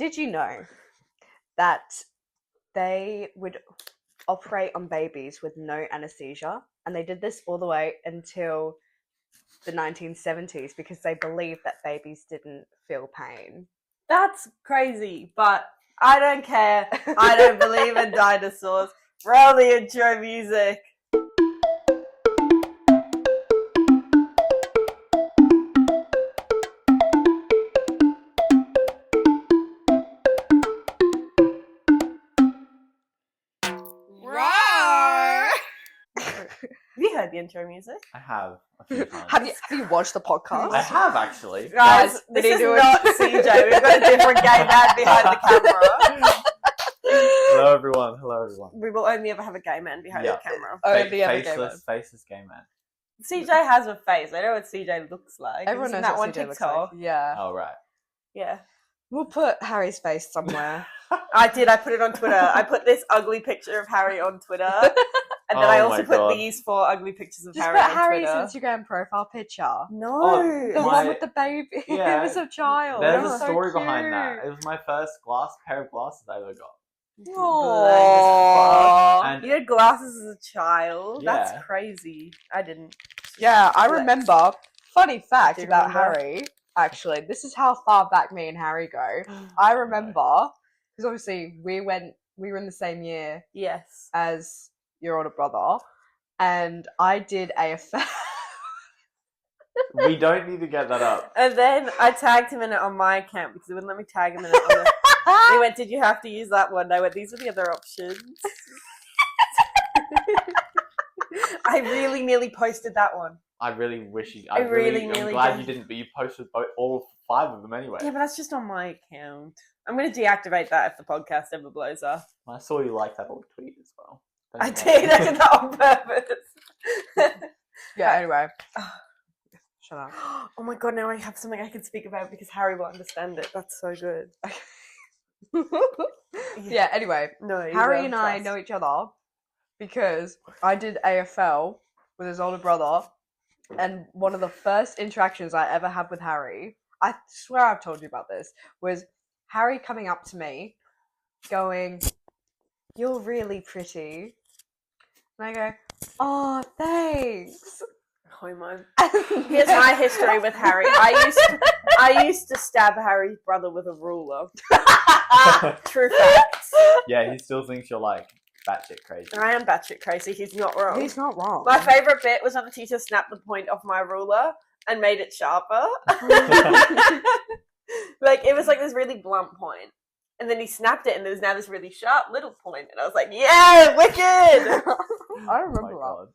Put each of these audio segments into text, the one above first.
Did you know that they would operate on babies with no anesthesia? And they did this all the way until the 1970s because they believed that babies didn't feel pain. That's crazy, but I don't care. I don't believe in dinosaurs. Roll the intro music. Have you heard the intro music? I have a few times. Have you watched the podcast? I have actually. Guys, this is not Ceejay. We've got a different gay man behind the camera. Hello everyone. We will only ever have a gay man behind the camera. Only ever gay man. Faceless gay man. Ceejay has a face. I know what Ceejay looks like. Everyone knows that what one CJ looks TikTok. like. Yeah. Oh right. Yeah. We'll put Harry's face somewhere. I did. I put it on Twitter. I put this ugly picture of Harry on Twitter. And then I also put these 4 ugly pictures of Just Harry put on Harry's Twitter. Instagram profile picture. No. The one with the baby. Yeah. It was a child. There's That a was so story cute. behind that. It was my first pair of glasses I ever got. Aww. And You had glasses as a child? Yeah. That's crazy. I didn't. Yeah, I remember. Funny fact Do you about remember? Harry. Actually, this is how far back me and Harry go. I remember because obviously we were in the same year Yes. as your older brother, and I did AFL. we don't need to get that up. And then I tagged him in it on my account because he wouldn't let me tag him in it on the... He went, "Did you have to use that one?" And I went, "These are the other options." I really nearly posted that one. I really wish you. I really I'm nearly glad did. you didn't, but you posted all 5 of them anyway. Yeah, but that's just on my account. I'm going to deactivate that if the podcast ever blows up. I saw you like that old tweet as well. Don't I you did. I did that on purpose. Yeah. Anyway. Shut up. Oh my god! Now I have something I can speak about because Harry will understand it. That's so good. Yeah. Anyway, No, Harry and I know each other because I did AFL with his older brother, and one of the first interactions I ever had with Harry, I swear I've told you about this, was Harry coming up to me going, "You're really pretty." And I go, "Oh, thanks." Homo. Here's my history with Harry. I used to stab Harry's brother with a ruler. True facts. Yeah, he still thinks you're like batshit crazy. I am batshit crazy. He's not wrong. He's not wrong. My favourite bit was when the teacher snapped the point off my ruler and made it sharper. Like, it was like this really blunt point. And then he snapped it and there was now this really sharp little point. And I was like, yeah, wicked! I remember Oh my that. God.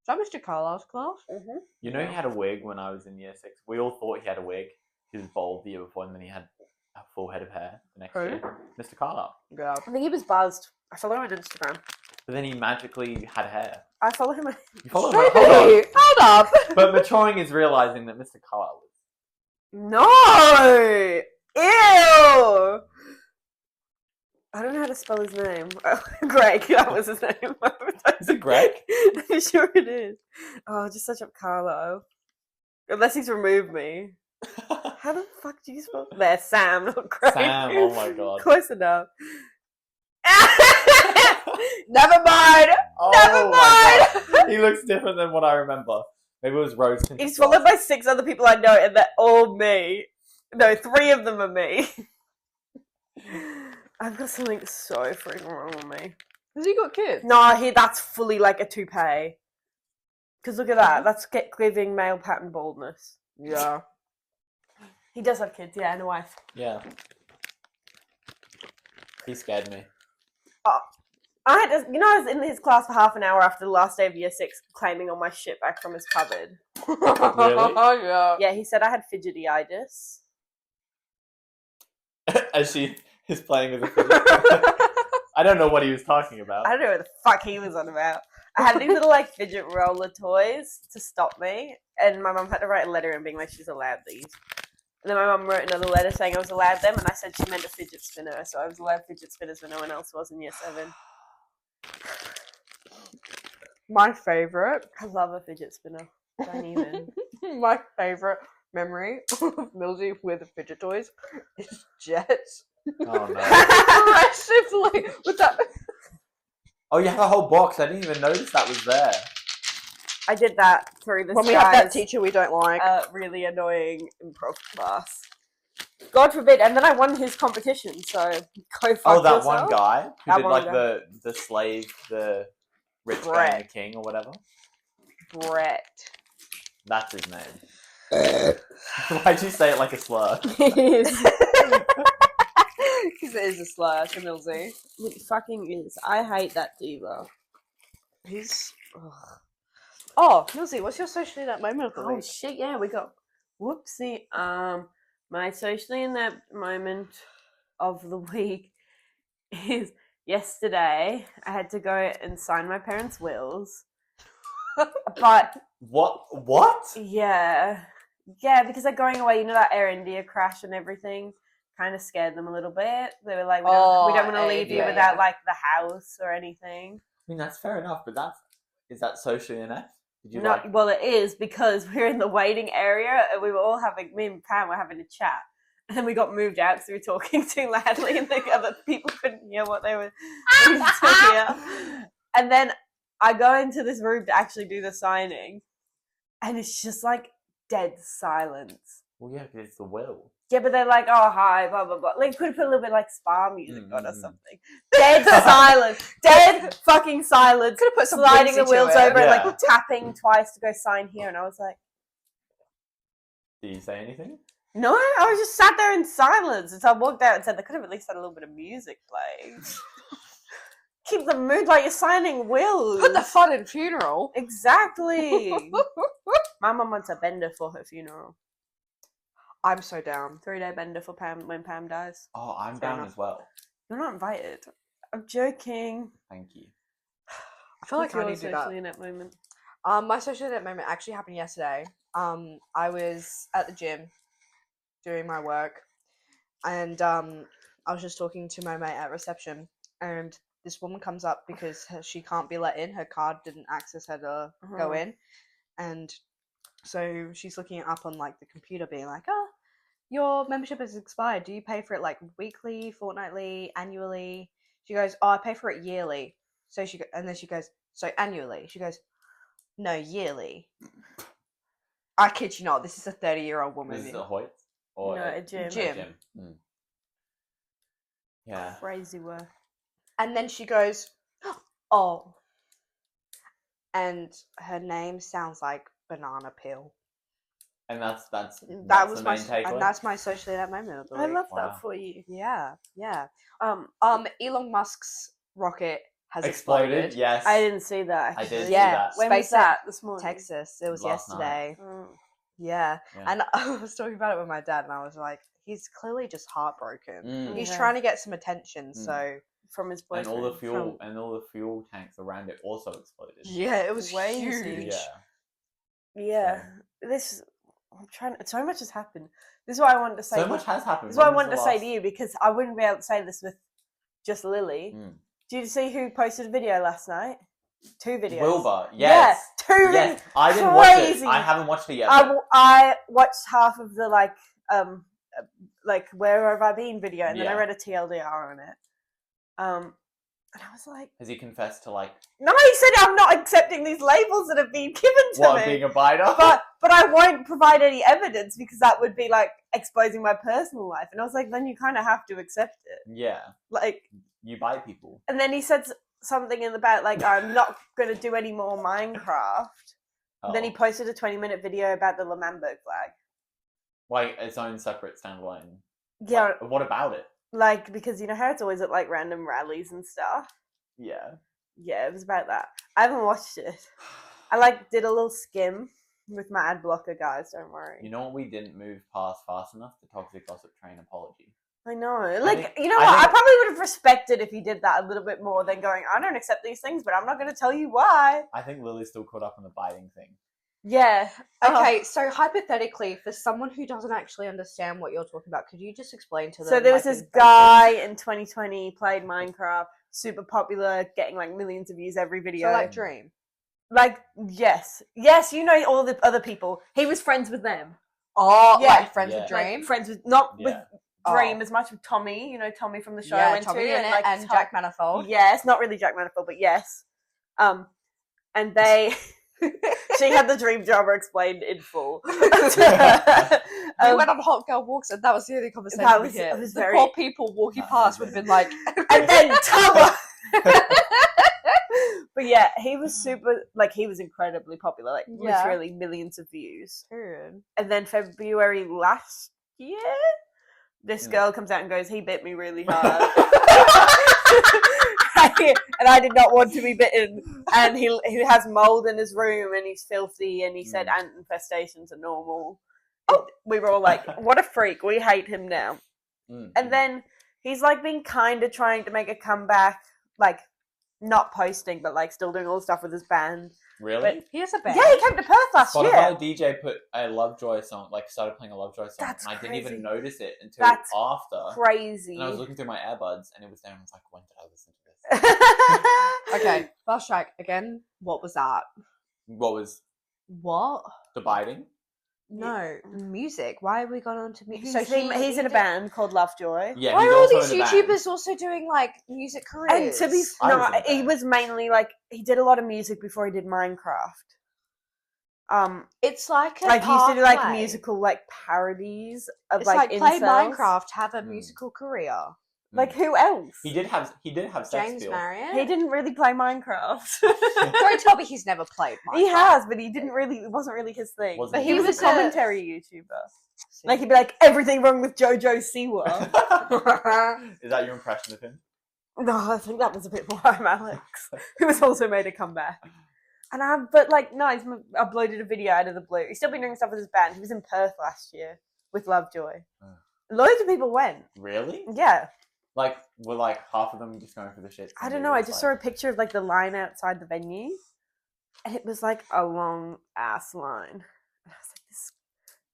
Is that Mr. Carlisle's class? Mm-hmm. You know he had a wig when I was in year 6? We all thought he had a wig. He was bald the year before and then he had a full head of hair the next Who? year. Mr. Carlisle. Yeah. I think he was buzzed. I follow him on Instagram. But then he magically had hair. I follow him on... You follow him? Hold up. But maturing is realizing that Mr. Carlisle was... No! Ew! I don't know how to spell his name. Greg, that was his name. Is it Greg? I'm sure it is. Oh, just search up Carlo. Unless he's removed me. How the fuck do you spell? There, Sam, not Greg. Sam, oh my God. Close enough. Never mind. Oh Never my mind. God. He looks different than what I remember. Maybe it was rose tinted. He's followed by 6 other people I know, and they're all me. No, 3 of them are me. I've got something so freaking wrong with me. Has he got kids? No, that's fully like a toupee. Because look at that. That's giving male pattern baldness. Yeah. He does have kids, yeah, and a wife. Yeah. He scared me. I was in his class for half an hour after the last day of year 6 claiming all my shit back from his cupboard. Really? Yeah. Yeah, he said I had fidgety-itis. As she is playing with a fidget. I don't know what he was talking about. I don't know what the fuck he was on about. I had these little like fidget roller toys to stop me, and my mum had to write a letter in being like she's allowed these. And then my mum wrote another letter saying I was allowed them, and I said she meant a fidget spinner, so I was allowed fidget spinners when no one else was in year 7. My favourite. I love a fidget spinner. Don't even. My favourite memory of Milzi with fidget toys is Jet Oh no. Aggressively with that. Oh, you have a whole box. I didn't even notice that was there. I did that through this When we have that guy's teacher we don't like. really annoying improv class. God forbid. And then I won his competition, so go fuck Oh, that yourself. one guy who That did one like guy. the slave, the rich guy Brett. and the king or whatever. Brett. That's his name. Why'd you say it like a slur? It is. Because it is a slur to Milzi. It fucking is. I hate that diva. He's. Ugh. Oh, Milzi, what's your socially inept moment of the Oh week? shit, yeah, we got whoopsie. My socially inept moment of the week is yesterday. I had to go and sign my parents' wills. But What? yeah, because they're going away. You know that Air India crash and everything kind of scared them a little bit. They were like, we don't want to leave you yeah, without yeah. like the house or anything. I mean, that's fair enough, but is that socially inept? Did you No, well, it is because we're in the waiting area and we were all me and Pam were having a chat. And then we got moved out because we were talking too loudly and the other people couldn't hear what they were needing to hear. And then I go into this room to actually do the signing and it's just like dead silence. Well, yeah, because it's the will. Yeah, but they're like, oh, hi, blah, blah, blah. Like, could have put a little bit like spa music on or Mm. something. Dead silence. Dead fucking silence. Could have put some sliding the whimsy to wheels it. over and Yeah. like tapping twice to go sign here. And I was like, Did you say anything? no, I was just sat there in silence. And so I walked out and said, they could have at least had a little bit of music playing. Keep the mood like you're signing wills. Put the fun in funeral. Exactly. My mum wants a bender for her funeral. I'm so down. 3-day bender for Pam when Pam dies. Oh, I'm Fair down enough. as well. You're not invited. I'm joking. Thank you. I feel like I need What's to do your that. socially inept moment? My social inept moment actually happened yesterday. I was at the gym doing my work, and I was just talking to my mate at reception, and this woman comes up because she can't be let in. Her card didn't access her to go in, and so she's looking it up on like the computer, being like, "Oh, your membership has expired. Do you pay for it like weekly, fortnightly, annually?" She goes, "Oh, I pay for it yearly." So and then she goes, "So annually?" She goes, "No, yearly." I kid you not. This is a 30-year-old woman. This is a Hoyt? Or No, a gym. Gym. Mm. Yeah. Crazy work. And then she goes, "Oh," and her name sounds like banana peel. And that's That was the my main takeaway. and that's my socially inept moment of the I week. love Wow. that for you. Yeah. Elon Musk's rocket has Exploded. exploded. Yes. I didn't see that. I Actually. did Yeah. see that. When was SpaceX, that? This morning. Texas. It was Last night. yesterday. Oh. Yeah. Yeah. And I was talking about it with my dad, and I was like, he's clearly just heartbroken. Mm. He's Yeah. trying to get some attention, Mm. so From his And boyfriend. all the fuel tanks around it also exploded. yeah, it was Crazy. huge. Yeah. Yeah. I'm trying. So much has happened. This is what I wanted to say. So much has happened. This is what I When was wanted to the say last- to you because I wouldn't be able to say this with just Lily. Mm. Did you see who posted a video last night? 2 videos. Wilbur. Yes. Yeah, 2 videos. Yes. I didn't watch it. Crazy. I haven't watched it yet. I watched half of the like where have I been video, and then I Yeah. read a TLDR on it. And I was like, Has he confessed to like no, he said I'm not accepting these labels that have been given to what me. being a biter? But I won't provide any evidence because that would be like exposing my personal life. And I was like, then you kind of have to accept it. Yeah. Like, You bite people. and then he said something in about like I'm not going to do any more Minecraft. Oh. Then he posted a 20-minute video about the Lemmenberg flag. Like its own separate standalone. Yeah, Like, what about it? like because you know how it's always at like random rallies and stuff. Yeah. Yeah, it was about that. I haven't watched it. I like did a little skim with my ad blocker, guys. Don't worry. You know what we didn't move past fast enough? The toxic gossip train apology. I know. Like, think- you know I what? I think- probably would have respected if he did that a little bit more than going, I don't accept these things, but I'm not going to tell you why. I think Lily's still caught up on the biting thing. Yeah. Okay, so hypothetically, for someone who doesn't actually understand what you're talking about, could you just explain to them? So there was like, this in guy in 2020 played Minecraft, super popular, getting like millions of views every video. So like Dream. Like, yes, you know all the other people. He was friends with them. Oh, Yeah. like Friends Yeah. with Like, Dream. friends with not Yeah. with dream as much of Tommy. You know, Tommy from the show. I Yeah, went Tommy to, in it like, and Jack Manifold. Yes, not really Jack Manifold, but yes. And they, she had the dream drama explained in full. We went on hot girl walks, and that was the only conversation That we was- had. it was The very- poor people walking past would have been like, And then Tama. But yeah, he was super, like, he was incredibly popular, like, Yeah. literally millions of views. Period. And then February last year, this girl comes out and goes, he bit me really hard. And I did not want to be bitten. And he has mold in his room and he's filthy. And he said ant infestations are normal. Oh, we were all like, what a freak. We hate him now. And then he's like been kind of trying to make a comeback, like not posting, but like still doing all the stuff with his band. Really? But He has a band. yeah, he came to Perth last year. Spotify DJ put a Lovejoy song, like started playing a Lovejoy song, That's and I didn't crazy. even notice it until That's after. Crazy. And I was looking through my earbuds, and it was there, and I was like, when did I listen to this? Okay, fast track again. What was that? What was What? the biting? No, music. Why have we gone on to music? He's in a band called Lovejoy. Yeah, Why he's are all also these in a YouTubers band. also doing like music And careers? to be I no, was in a he band. was mainly like he did a lot of music before he did Minecraft. It's like a Like he used to do like pathway. musical like parodies of It's like like play incels. Minecraft, have a musical career. Like who else? He did have sex James appeal. Marriott. He didn't really play Minecraft. Don't tell me he's never played Minecraft. He has, but he didn't really. It wasn't really his thing. Wasn't But it? he was He was a a- commentary YouTuber. Like he'd be like, everything wrong with JoJo Siwa. Is that your impression of him? No, I think that was a bit more I'm Alex, who has also made a comeback. And but like, no, he's uploaded a video out of the blue. He's still been doing stuff with his band. He was in Perth last year with Lovejoy. Loads of people went. Really? Yeah. Like, were like half of them just going for the shit? I don't know. I just saw a picture of like the line outside the venue, and it was like a long ass line. And I was like, "This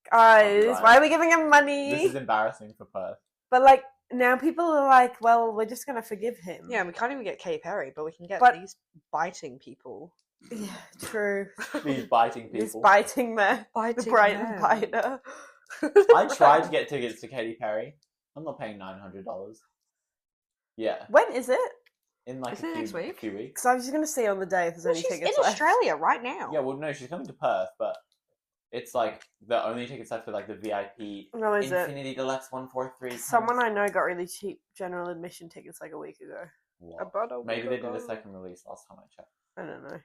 guys, right. why are we giving him money?" This is embarrassing for Perth. But like now, people are like, "Well, we're just gonna forgive him." Yeah, we can't even get Katy Perry, but we can get But- these biting people. Yeah, true. These biting people. This biting man, the Biting Brighton men. biter. I tried to get tickets to Katy Perry. I'm not paying $900. Yeah, When is it? in like Isn't it next week? few weeks. Because I was just gonna see on the day if there's Well, any she's tickets in left. Australia right now. Yeah, well, no, she's coming to Perth, but it's like the only tickets left are like the VIP No, is it? Infinity Deluxe 143. Someone I know got really cheap general admission tickets like a week ago. What? About a Maybe week they did a ago. second release last time I checked. I don't know.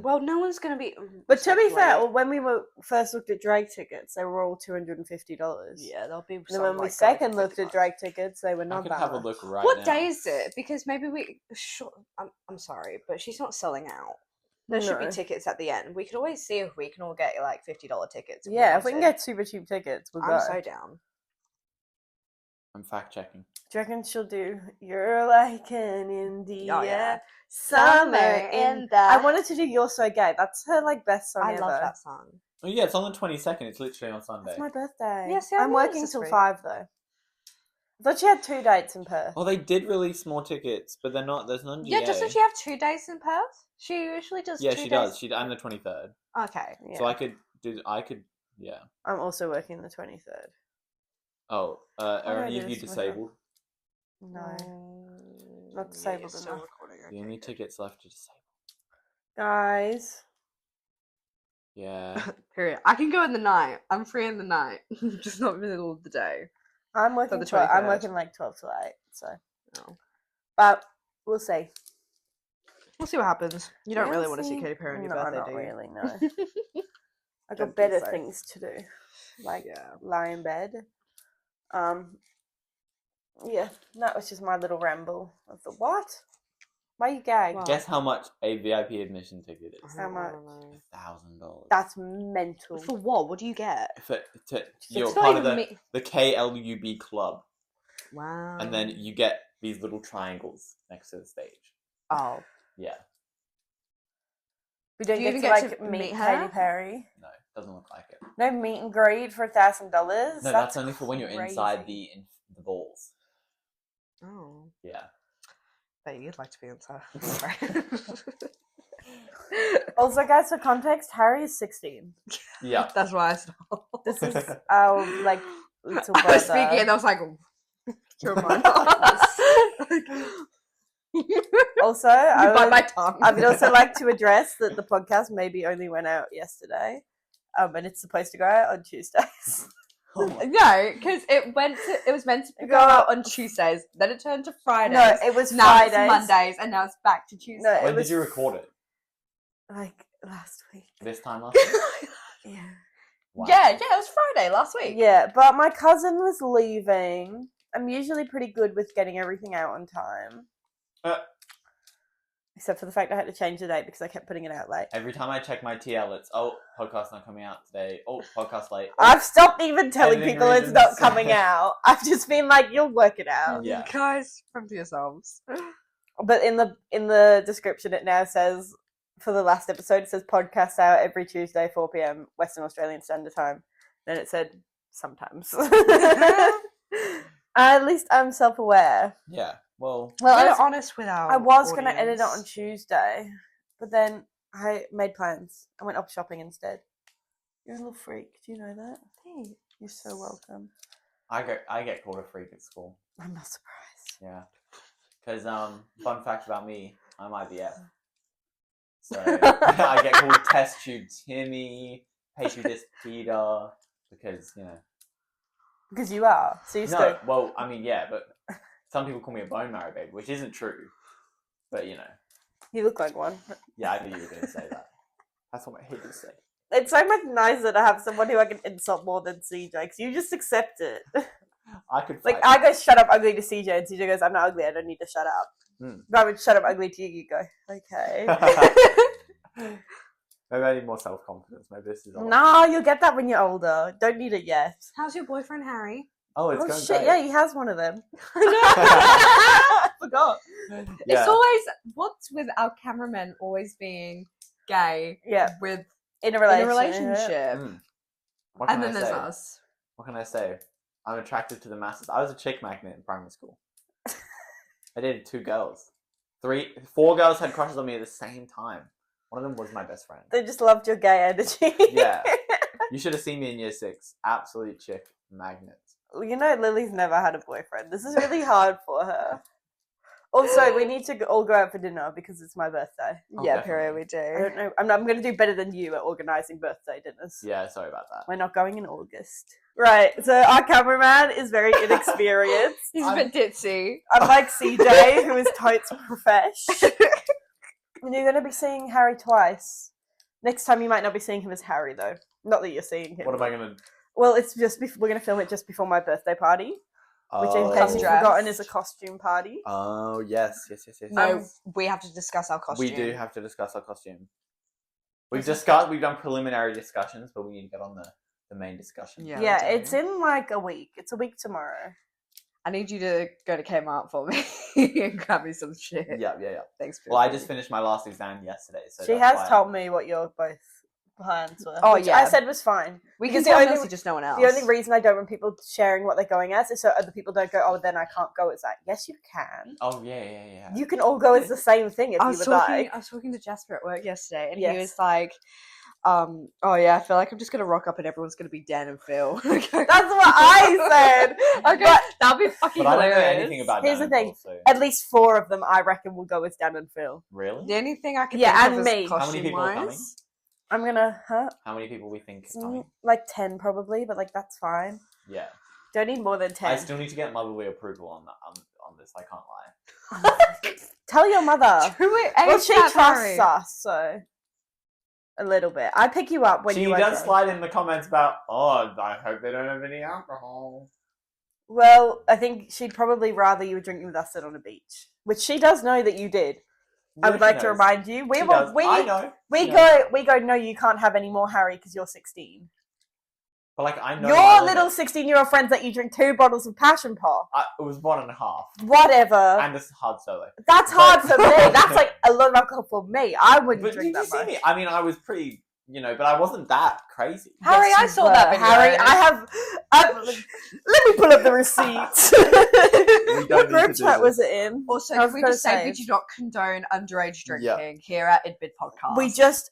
Well, no one's gonna be. But to be fair, Wait. when we first looked at Drake tickets, they were all $250. Yeah, there'll be. And some, then when we like, second going looked for at 50 Drake tickets, they were I not could that have a much. look right What now. day is it? Because maybe we. Sure, I'm sorry, but she's not selling out. There should be No. tickets at the end. We could always see if we can all get like $50 tickets. Yeah, if we can want get super cheap tickets, we'll to. go. I'm so down. I'm fact checking. Do you reckon she'll do You're Like an India Oh, yeah. Summer in the. I wanted to do You're So Gay. That's her like best song I ever. love that song. Oh yeah, it's on the 22nd. It's literally on Sunday. It's my birthday. Yeah, see, I I'm noticed working this till week. 5 though. I thought she had 2 dates in Perth. Oh, they did release more tickets, but they're not. There's none. Yeah, GA. doesn't she have 2 days in Perth? She usually does. Yeah, 2 she days. does. She and the 23rd. Okay. Yeah. So I could do. I could. Yeah. I'm also working the 23rd. Oh, are Oh, any it of you is, my disabled? No. Not disabled still enough. recording. The only tickets left to disabled. Guys. Yeah. Period. I can go in the night. I'm free in the night, just not in the middle of the day. I'm working the 12, I'm 23rd. working like 12 to 8, so. No. But we'll see. We'll see what happens. You don't really want to see We'll Katy Perry on your No, birthday, not do you? really, no. I Don't got better think so. things to do. Like Yeah. lie in bed. Yeah, that was just my little ramble of the what? Why are you gagged? Wow. Guess how much a VIP admission ticket is? How much? $1,000. That's mental. For what? What do you get? You're It's not part of even the KLUB club, Wow. and then you get these little triangles next to the stage. Oh. Yeah. We don't Do you get even to get like to meet meet her? Katy Perry. No, doesn't look like it. No meet and greet for $1,000. No, that's only for when you're inside crazy. the balls. Oh. Yeah. Bet you'd like to be inside. Sorry. Also, guys, for context, Harry is 16. Yeah. That's why I stopped. This is our like little I brother. was speaking and I was like, you're mine. Like, Also, you bite my tongue. I would also like to address that the podcast maybe only went out yesterday, and it's supposed to go out on Tuesdays. Oh my- No, because it was meant to go out on Tuesdays, then it turned to Fridays. No, it was now Fridays. it's Mondays, and now it's back to Tuesdays. No, it When was did you record it? like last week. This time last week? Yeah. Wow. Yeah, it was Friday last week. Yeah, but my cousin was leaving. I'm usually pretty good with getting everything out on time. Except for the fact I had to change the date because I kept putting it out late. Every time I check my TL, it's, podcast not coming out today. Oh, podcast late. I've stopped even telling Editing people it's reasons. not coming out. I've just been like, you'll work it out. Yeah. Guys, from to yourselves. But in the description, it now says, for the last episode, it says podcast out every Tuesday, 4 p.m. Western Australian Standard Time. Then it said, sometimes. At least I'm self-aware. Yeah. Well, We're honest with our I was going to audience. edit it on Tuesday, but then I made plans. I went up shopping instead. You're a little freak. Do you know that? Thanks. You're so welcome. I get called a freak at school. I'm not surprised. Yeah. Because, fun fact about me, I'm IVF. So, I get called test tube Timmy, petri dish Peter, because, Because you are. So you No, still... well, I mean, yeah, but some people call me a bone marrow baby, which isn't true. But, You look like one. yeah, I knew you were going to say that. That's what my head would say. It's so much nicer to have someone who I can insult more than CJ, because you just accept it. I could Like, fight. I go, shut up, ugly to CJ, and CJ goes, I'm not ugly, I don't need to shut up. Hmm. But I would shut up, ugly to you, you go, okay. Maybe I need more self-confidence. Maybe this is all. No, you'll get that when you're older. Don't need it yet. How's your boyfriend, Harry? Oh, it's Oh, going shit, great. yeah, he has one of them. I forgot. Yeah. It's always, what's with our cameramen always being gay Yeah, with in a in relationship. a relationship? Mm. What can And I then there's say? us. What can I say? I'm attracted to the masses. I was a chick magnet in primary school. I dated 2 girls. 4 girls had crushes on me at the same time. One of them was my best friend. They just loved your gay energy. Yeah. You should have seen me in year 6. Absolute chick magnet. You know, Lily's never had a boyfriend. This is really hard for her. Also, we need to all go out for dinner because it's my birthday. Oh, Yeah, definitely. period, we I do. don't know. I'm going to do better than you at organising birthday dinners. Yeah, sorry about that. We're not going in August. Right, so our cameraman is very inexperienced. He's a bit ditzy. Unlike CJ, who is totes profesh. And you're going to be seeing Harry twice. Next time you might not be seeing him as Harry, though. Not that you're seeing him. What am I going to... Well, it's just we're going to film it just before my birthday party, which in case you've Dressed. forgotten is a costume party. Oh, yes. No, we have to discuss our costume. We do have to discuss our costume. We've This is- we've done preliminary discussions, but we need to get on the main discussion. Yeah. Yeah, we do. it's in like a week. It's a week tomorrow. I need you to go to Kmart for me and grab me some shit. Yeah. Thanks. Well, I just finished my last exam yesterday, so She that's has why told me what your both plans were. Oh, which yeah. I said was fine. We can because tell the only- Milzi, just no one else. The only reason I don't want people sharing what they're going as is so other people don't go, oh, then I can't go as that. Yes, you can. Oh yeah. You can all go as the same thing if I you was would talking. like. I was talking to Jasper at work yesterday, and Yes. he was like, "Oh yeah, I feel like I'm just gonna rock up and everyone's gonna be Dan and Phil." That's what I said. Okay, But that'll be fucking But I don't know hilarious. anything about Here's Dan the and thing. Phil, so... At least 4 of them, I reckon, will go as Dan and Phil. Really? The only thing I can Yeah, think and of me. is How many people are coming? costume-wise. I'm gonna, How many people we think are coming? like 10 probably, but like that's fine. Yeah. Don't need more than 10. I still need to get motherly approval on that on this. I can't lie. Tell your mother. Who it? Well, she ASAP trusts Harry. us, so a little bit. I pick you up when She you are does drunk. slide in the comments about, oh, I hope they don't have any alcohol. Well, I think she'd probably rather you were drinking with us than on a beach, which she does know that you did. I would Yeah, like she to knows. remind you. She does. I know. We She go. No, you can't have any more, Harry, because you're 16. But like I know. Your my little limit. 16-year-old friends let you drink 2 bottles of passion pop. It was 1.5, Whatever. and it's hard solo. That's but- hard for me. That's like a lot of alcohol for me. I wouldn't But drink did you that see much. me? I mean, I was pretty, but I wasn't that crazy. Harry, Yes, I you saw were. that video. Harry, let me pull up the receipts. We What don't need group to do chat was this. it in? Also, I was can we gonna just say we say- do not condone underage Yeah. drinking here at Idbit Podcast? We just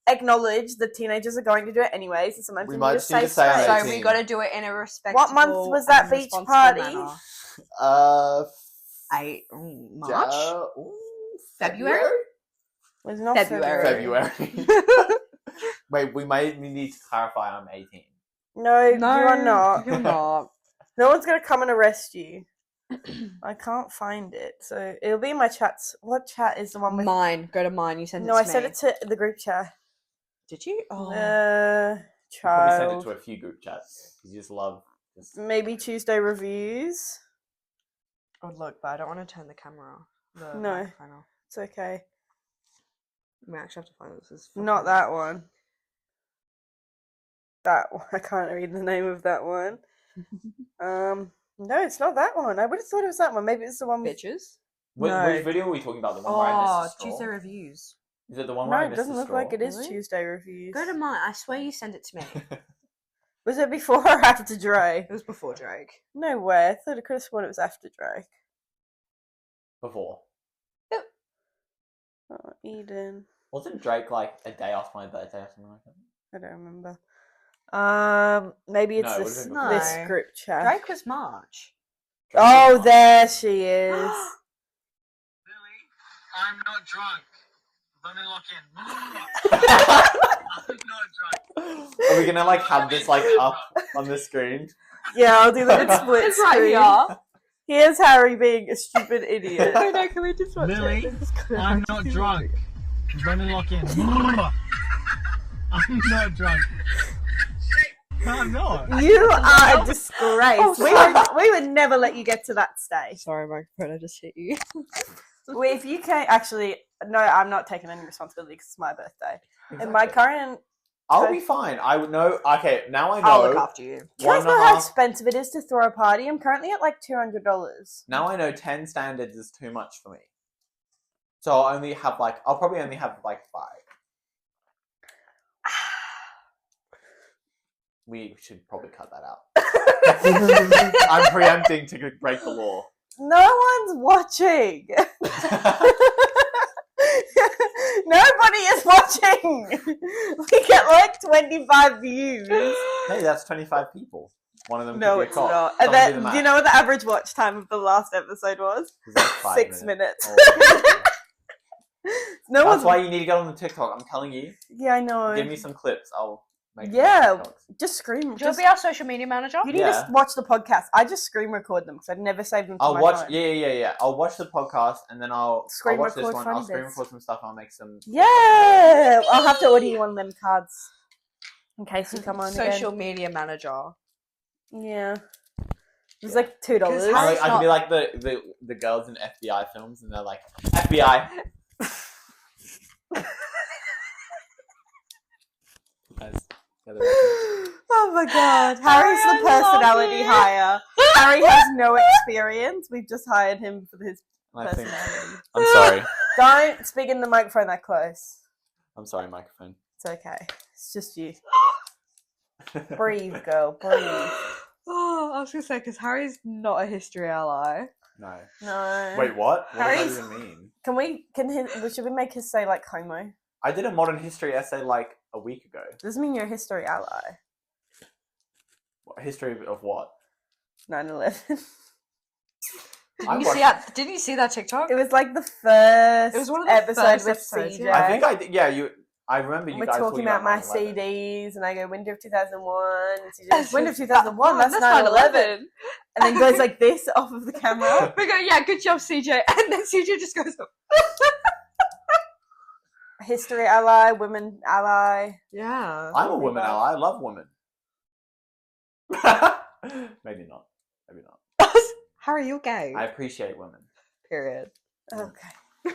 acknowledge that teenagers are going to do it anyways. And sometimes We we might need to just need say to say straight. our So we 18. got to do it in a respectable. What month was that and beach responsible party? manner. March? February? It was not February. February. Wait, we need to clarify. I'm 18. No, you are not. You're not. No one's gonna come and arrest you. I can't find it, so it'll be in my chats. What chat is the one with? Mine. Go to mine. You send it No, to I me. sent it to the group chat. Did you? Oh. Probably Child. send it to a few group chats. You just love. Maybe Tuesday reviews. Oh, look, but I don't want to turn the camera off. The No. microphone off. It's okay. We actually have to find this. Is Not that one. That one. I can't read the name of that one. No, it's not that one. I would have thought it was that one. Maybe it's the one with... Bitches. No. Which video are we talking about? The one where I Oh, missed the straw? Tuesday reviews. Is it the one No, where I it missed doesn't the look straw? like it is Really? Tuesday reviews. Go to mine. I swear you sent it to me. Was it before or after Drake? It was before Drake. No way. I thought I could have sworn it was after Drake. Before. Oh, Eden. Wasn't Drake like a day after my birthday or something like that? I don't remember. Maybe it's No, it this, would've been this before. group chat. Drake was March. Drake Oh, was there she is. Lily, I'm not drunk. Let me lock in. I'm not drunk. Are we gonna like have this like up on the screen? Yeah, I'll do that in split It's right screen. here. Here's Harry being a stupid idiot. I know, can we just watch Lily, it? I'm not drunk. Let me lock in. I'm not drunk. No, I'm not. You are a disgrace. Oh, we would never let you get to that stage. Sorry, microphone, I just hit you. Well, if you can't actually, no, I'm not taking any responsibility because it's my birthday. In my current, I'll be fine. I would know. Okay, now I know. I'll look after you. do you guys One and know a how half- expensive it is to throw a party? I'm currently at like $200. Now I know 10 standards is too much for me. So I'll probably only have like 5. We should probably cut that out. I'm preempting to break the law. No one's watching. Nobody is watching. We get like 25 views. Hey, that's 25 people. One of them No, could be a it's cop. not. And Someone do then, the do you math. know what the average watch time of the last episode was? It was like 5 6 minutes. Oh, No that's one's. why you need to get on the TikTok. I'm telling you. Yeah, I know. Give me some clips. I'll make some Yeah. TikToks. Just scream. Do you want Just, to be our social media manager? you need Yeah. to watch the podcast. I just screen record them because I'd never save them to I'll my watch. phone. Yeah. I'll watch the podcast and then I'll Screen watch this record one. funny I'll screen bits. record some stuff. And I'll make some. Yeah, I'll have to order you one of them cards in case you come on Social again. media manager. Yeah, it's like $2. Harry's I could be like the girls in FBI films, and they're like FBI. Guys, yeah, they're watching. Oh my god, Harry's I the love personality it. hire. Harry has no experience. We've just hired him for his I think. personality. I'm sorry. Don't speak in the microphone that close. I'm sorry, microphone. It's okay. It's just you. Breathe, girl. Breathe. Oh, I was gonna say because Harry's not a history ally. No. No. Wait, what? What Harry's- does that even mean? Can we? Should we make his say like homo? I did a modern history essay like a week ago. Doesn't mean you're a history ally. History of what? 9/11. Didn't you see that TikTok? It was like the first. It was one of the episode first with episodes, CJ. yeah. I think I did. Yeah, you. I remember you We're guys talking about my 9/11. CDs, and I go winter of 2001. And CJ goes, winter of 2001. That's 9/11. 9/11. And then goes like this off of the camera. We go, yeah, good job, CJ. And then CJ just goes, History ally, women ally. yeah. I'm a Tell me woman about- ally. I love women. Maybe not. Maybe not. Harry, you're gay. I appreciate women. Period. Okay.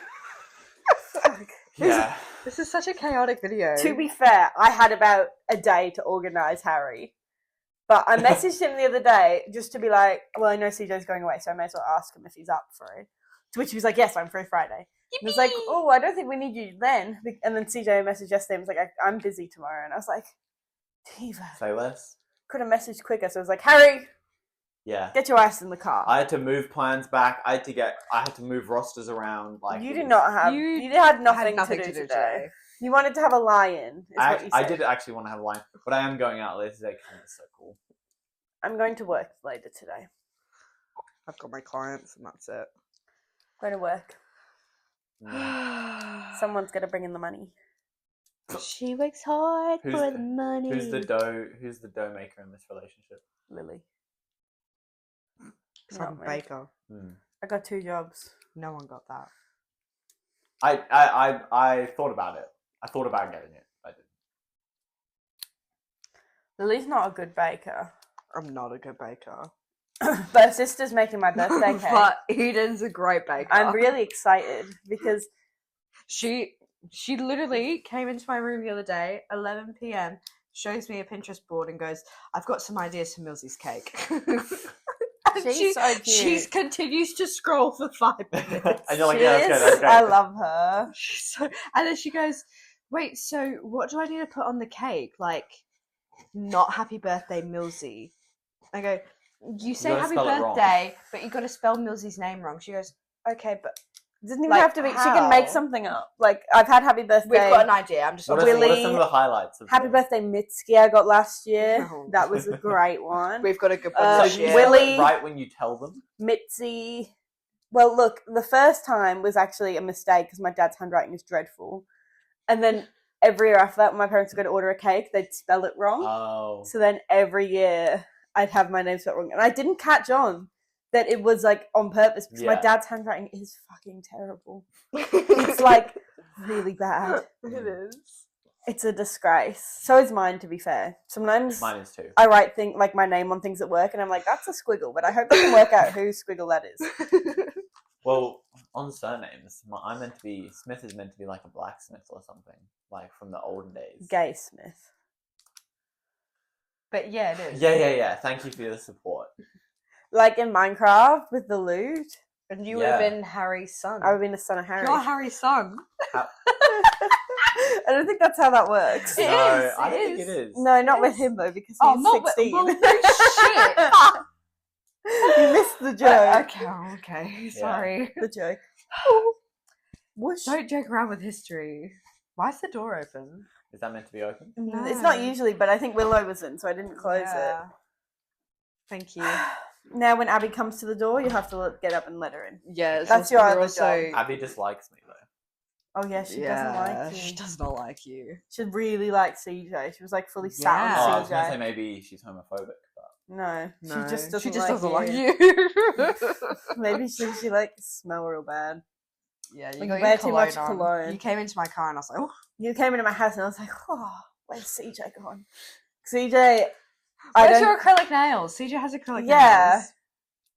Fuck. Yeah. This is such a chaotic video. To be fair, I had about a day to organise Harry. But I messaged him the other day just to be like, well, I know CJ's going away, so I may as well ask him if he's up for it. To which he was like, yes, I'm free Friday. And I was like, oh, I don't think we need you then. And then CJ messaged yesterday and was like, I'm busy tomorrow. And I was like, Diva. Say less. Could have messaged quicker. So I was like, Harry, Yeah. get your ass in the car. I had to move plans back. I had to move rosters around. Like You it did was- not have. You You had I nothing, had nothing to do today. You wanted to have a lion, is what you said. I did actually want to have a line, but I am going out later today because it's so cool. I'm going to work later today. I've got my clients and that's it. Going to work. Yeah. Someone's got to bring in the money. She works hard Who's- for the money. Who's the dough maker in this relationship? Lily. Some Not me. baker. I got 2 jobs. No one got that. I thought about it. I thought about getting it. I didn't. Lily's not a good baker. I'm not a good baker. But her sister's making my birthday cake. But Eden's a great baker. I'm really excited because She literally came into my room the other day, 11 p.m., shows me a Pinterest board and goes, I've got some ideas for Milzi's cake. And she's so cute. She continues to scroll for 5 minutes. And you're like, she yeah, that's is. good, that's great. I love her. And then she goes, wait, so what do I need to put on the cake? Like, not happy birthday, Milzi. I go, you say gotta happy spell it wrong. birthday, but you got to spell Milzi's name wrong. She goes, okay, but It doesn't even Like, have to be. She can make how? something up. Like, I've had happy birthday. we've got an idea. I'm just What not are, Willy- what are some of the highlights? Of Happy the- birthday, Mitski, I got last year. Oh. That was a great one. We've got a good one Uh, So this do you year. spell it Willy- right when you tell them? Mitzi. Well, look, the first time was actually a mistake because my dad's handwriting is dreadful. And then every year after that, when my parents would go to order a cake, they'd spell it wrong. Oh. So then every year, I'd have my name spelled wrong. And I didn't catch on that it was, like, on purpose because my Yeah. dad's handwriting is fucking terrible. It's, like, really bad. It is. It's a disgrace. So is mine, to be fair. Sometimes Mine is too. I write like my name on things at work, and I'm like, that's a squiggle, but I hope I can work out whose squiggle that is. Well, on surnames, Smith is meant to be like a blacksmith or something, like from the olden days. Gay Smith. But yeah, it is. Yeah. Thank you for your support. Like in Minecraft with the loot, And you would have Yeah. been Harry's son. I would have been the son of Harry. You're Harry's son. I don't think that's how that works. It No, is, I it don't think is. it is. No, not It with is. him though, because he's Oh, not with- 16. well, no shit. You missed the joke. Okay. Sorry. The joke. Whoosh. Don't joke around with history. Why is the door open? Is that meant to be open? It's not No. usually, but I think Willow was in, so I didn't close Yeah. Thank you. it. Now, when Abby comes to the door, you have to get up and let her in. Yeah, it's That's also- your you're other also. job. Abby dislikes me though. Oh yeah, she doesn't like you. She does not like you. She really liked CJ. She was like fully sat Yeah. Oh, I on was gonna say CJ. maybe she's homophobic, but No, No, she just doesn't, she just doesn't like like you. you. Maybe she like smell real bad. Yeah, you Like, got you your wear too much on. cologne. You came into my car and I was like, oh. You came into my house and I was like, oh, where's CJ gone? CJ, I Where's don't. your acrylic nails? CJ has acrylic Yeah. nails.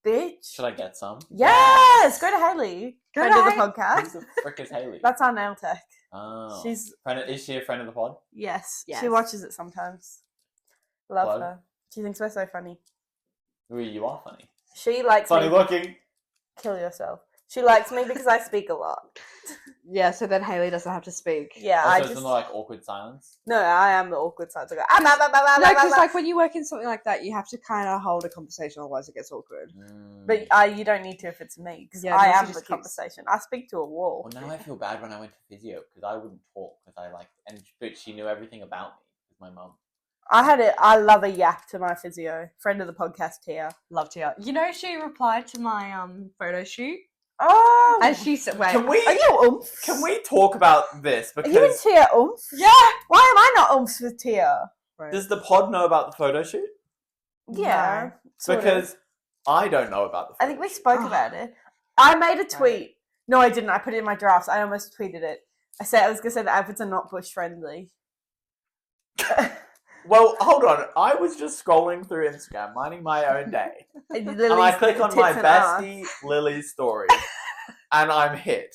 Bitch. should I get some? Yes, go to Haley. Go Friend to of the Haley. Who podcast. the frick is Haley? That's our nail tech. Oh. She's Is she a friend of the pod? yes. Yes. She watches it sometimes. Love Plug. her. She thinks we're so funny. Ooh, you are funny. She likes Funny me. looking. Kill yourself. She likes me because I speak a lot. Yeah, so then Haley doesn't have to speak. Yeah, Also, I it's just not like awkward silence. no. I am the awkward side. So I go, No, because like when you work in something like that, you have to kind of hold a conversation, otherwise it gets awkward. But you don't need to if it's me, because Yeah, I no, she am the just keeps- conversation. I speak to a wall. Well, now I feel bad when I went to physio because I wouldn't talk because I but she knew everything about me with my mum. I love a yap to my physio. Friend of the podcast, Tia. Loved her. You know, she replied to my photo shoot, Oh! and she said, "Wait, Can we? Are you oomph? Can we talk about this? Are you and Because Tia oomph? yeah." Why am I not oomphs with Tia? does the pod know about the photo shoot? Yeah. sort of. Because I don't know about the photo I think we shoot. spoke Oh. about it. I made a tweet. No, I didn't. I put it in my drafts. I almost tweeted it. I was going to say the outfits are not bush friendly. Well, hold on. I was just scrolling through Instagram, minding my own day. And And I click on my bestie Lily's story, and I'm hit.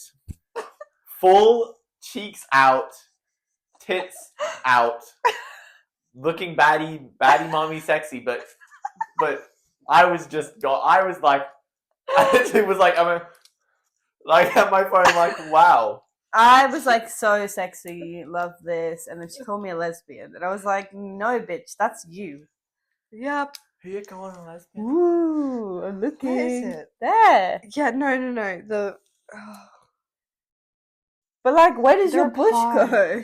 Full cheeks out, tits out, looking baddie mommy sexy, but I was like, I literally was like, like at my phone, like, wow. I was like, so sexy, love this. And then she called me a lesbian. And I was like, no, bitch, that's you. Yep. Who you calling a lesbian? Ooh, I'm looking. Where is it? There. Yeah, no. The But like, where does The your bush reply. go?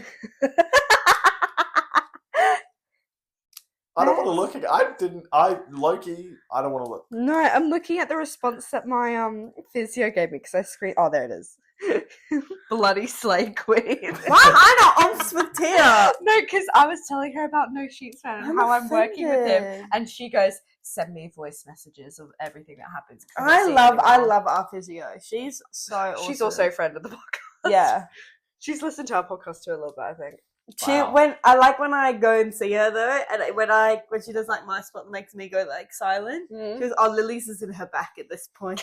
I don't want to look at it. Loki, I don't want to look. No, I'm looking at the response that my physio gave me because I screen. Oh, there it is. Bloody slay queen. Why am I not on with Tia? No, because I was telling her about No Sheets Man and how I'm working with him, offended. and she goes, "Send me voice messages of everything that happens." 'cause I'm not I seeing love anyone." our physio. She's so awesome. She's also a friend of the podcast. Yeah. She's listened to our podcast too a little bit, I think. Wow. When I go and see her though, and when she does like my spot that makes me go like silent, she goes, "Oh, Lily's is in her back at this point."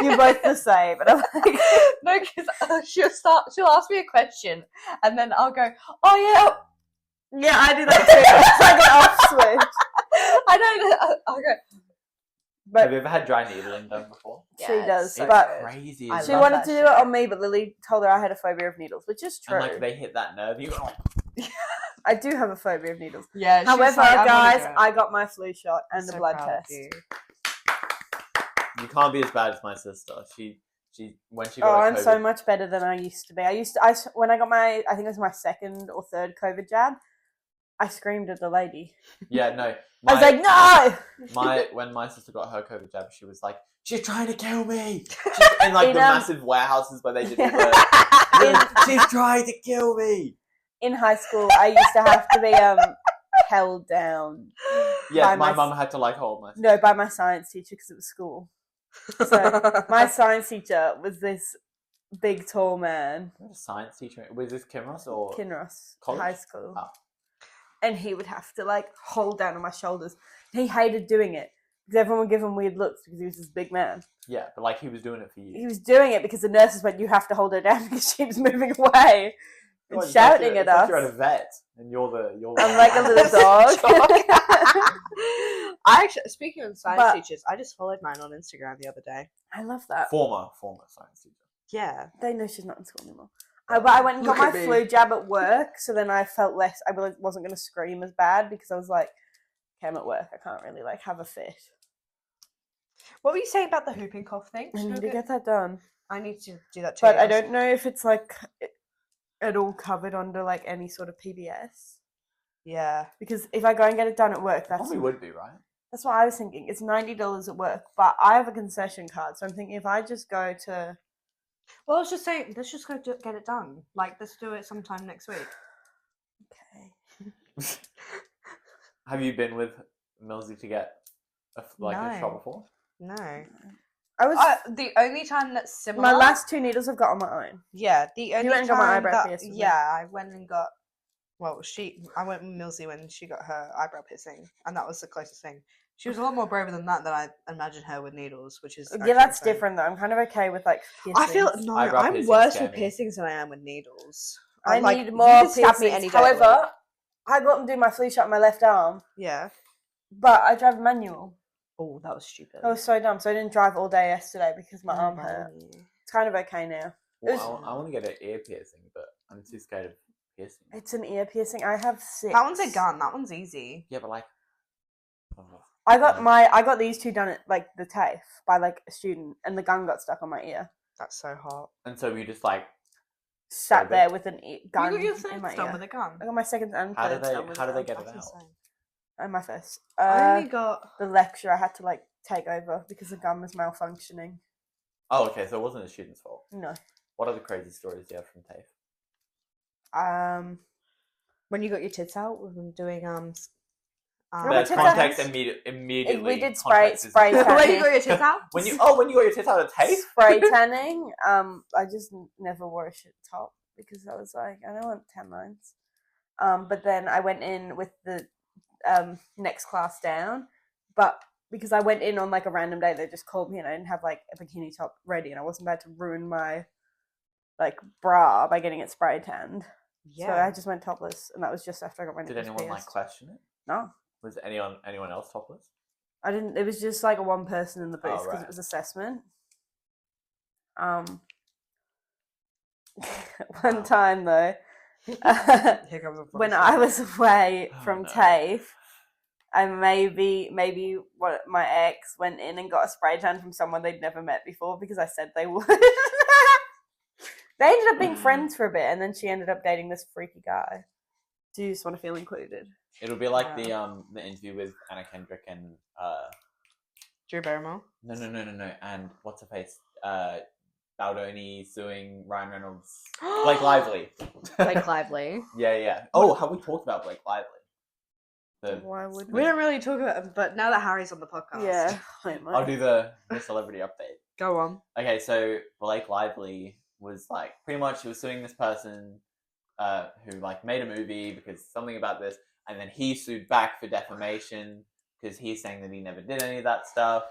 You're both the same, and I'm like, No, because she'll ask me a question, and then I'll go, "Oh yeah." yeah, I do that too. It's like an off switch. I don't. I'll go. Have But you ever had dry needling done before? she Yeah, does. it's so But good. Crazy. I she love wanted that to do shit. it on me, but Lily told her I had a phobia of needles, which is true. And like they hit that nerve, you I do have a phobia of needles. Yeah. she was However, like, "I wanna guys, do it." I got my flu shot and I'm the so blood proud of test. you. you can't be as bad as my sister. She when she Oh, got I'm COVID, so much better than I used to be. When I got I think it was my second or third COVID jab, I screamed at the lady. Yeah, no. I was like, "No!" When my sister got her COVID jab, she was like, "She's trying to kill me." In like In, the massive warehouses where they did all the she's trying to kill me. In high school, I used to have to be held down. Yeah, By my my- mum had to like hold my. No, by my science teacher because it was school. So my science teacher was this big, tall man, What a science teacher. Was this Kinross or Kinross, College? high school, Oh. and he would have to like hold down on my shoulders. He hated doing it because everyone would give him weird looks because he was this big man. Yeah, but like he was doing it for you. He was doing it because the nurses went, "You have to hold her down," because she was moving away and God, it's shouting like at it's like us. you're at a vet and you're the. I'm like a little dog. I actually, speaking of science But- teachers, I just followed mine on Instagram the other day. I love that. former science teacher. Yeah. They know she's not in school anymore. But I went and got Look my at me. flu jab at work, so then I felt less. I wasn't going to scream as bad because I was like, "Okay, I'm at work. I can't really like have a fit." What were you saying about the whooping cough thing? I Should we need to go- get that done, I need to do that too. but I don't know if it's like at all covered under like any sort of PBS. Yeah. Because if I go and get it done at work, that's Probably would be right. that's what I was thinking. It's $90 at work, but I have a concession card, so I'm thinking if I just go to Well, I was just saying, let's just go get it done. Like, let's do it sometime next week. okay. Have you been with Milzi to get a No. shot before? No. I was The only time that's similar. my last 2 needles I've got on my own. Yeah, the only went and time got my eyebrow that, pierced, wasn't it? yeah, I went and got. Well, I went with Milzi when she got her eyebrow piercing, and that was the closest thing. She was a lot more braver than that I imagined her with needles, which is Yeah, that's actually insane. different though. I'm kind of okay with like I feel piercings. no, Eyebrow I'm piercings worse scare with me. piercings than I am with needles. I I'm like, need you more can stab piercings. me any day of the week. However, I got and do my flu shot in my left arm, Yeah. but I drive manual. Oh, that was stupid. I was so dumb, so I didn't drive all day yesterday because my arm hurt. It's kind of okay now. Well, was- I want to get an ear piercing, but I'm too scared of piercing. It's an ear piercing. I have 6. That one's a gun. That one's easy. Yeah, but like. Oh. I got these 2 done at like the TAFE by like a student, and the gun got stuck on my ear. That's so hot. And so we just like. Sat So there big. with an gun You got your in my third done ear. with a gun. I got my second and How do third they? done with How a do they gun. get it That's out? insane. And my first. I only got. The lecture I had to like take over because the gun was malfunctioning. Oh, okay. So it wasn't a student's fault. No. What other crazy stories do you have from TAFE? When you got your tits out, we've been doing my There's tits context out. immediately. We did context is- spray when tanning. you got your tits out. when you got your tits out of TAFE? Spray tanning. I just never wore a shit top because I was like, I don't want tan lines. But then I went in with the next class down, but because I went in on like a random day, they just called me and I didn't have like a bikini top ready, and I wasn't about to ruin my like bra by getting it spray tanned. Yeah. So I just went topless, and that was just after I got my Did nipples anyone like pierced. question it? No, Was anyone else topless? I didn't. It was just like a one person in the booth Oh, because right. it was assessment. One Wow. time though, Here comes a when funny I story. was away Oh, from no. TAFE, I maybe what my ex went in and got a spray tan from someone they'd never met before because I said they would. They ended up being friends for a bit, and then she ended up dating this freaky guy. Do you just want to feel included? It'll be like the interview with Anna Kendrick and Drew Barrymore. No. And what's her face? Baldoni suing Ryan Reynolds. Blake Lively. Blake Lively. Yeah. Oh, have we talked about Blake Lively? Why would We don't really talk about it, but now that Harry's on the podcast. Yeah. I'll do the celebrity update. Go on. Okay, so Blake Lively was like, pretty much he was suing this person who like made a movie because something about this, and then he sued back for defamation because he's saying that he never did any of that stuff,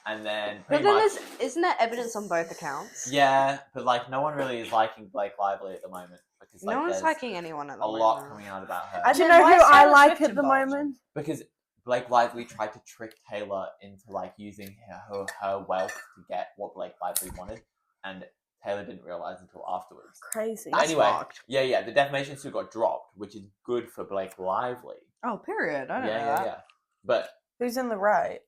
and then But then isn't there evidence on both accounts? yeah, but like no one really is liking Blake Lively at the moment because like, No one's there's liking anyone at the a moment. lot coming out about her. Do you then know why who is I Taylor like Swift at the involved? moment? Because Blake Lively tried to trick Taylor into like using her wealth to get what Blake Lively wanted, and Taylor didn't realize until afterwards. Crazy. That's Anyway, fucked. yeah, the defamation suit got dropped, which is good for Blake Lively. Oh, period. I don't know Yeah. that. But Who's in the right?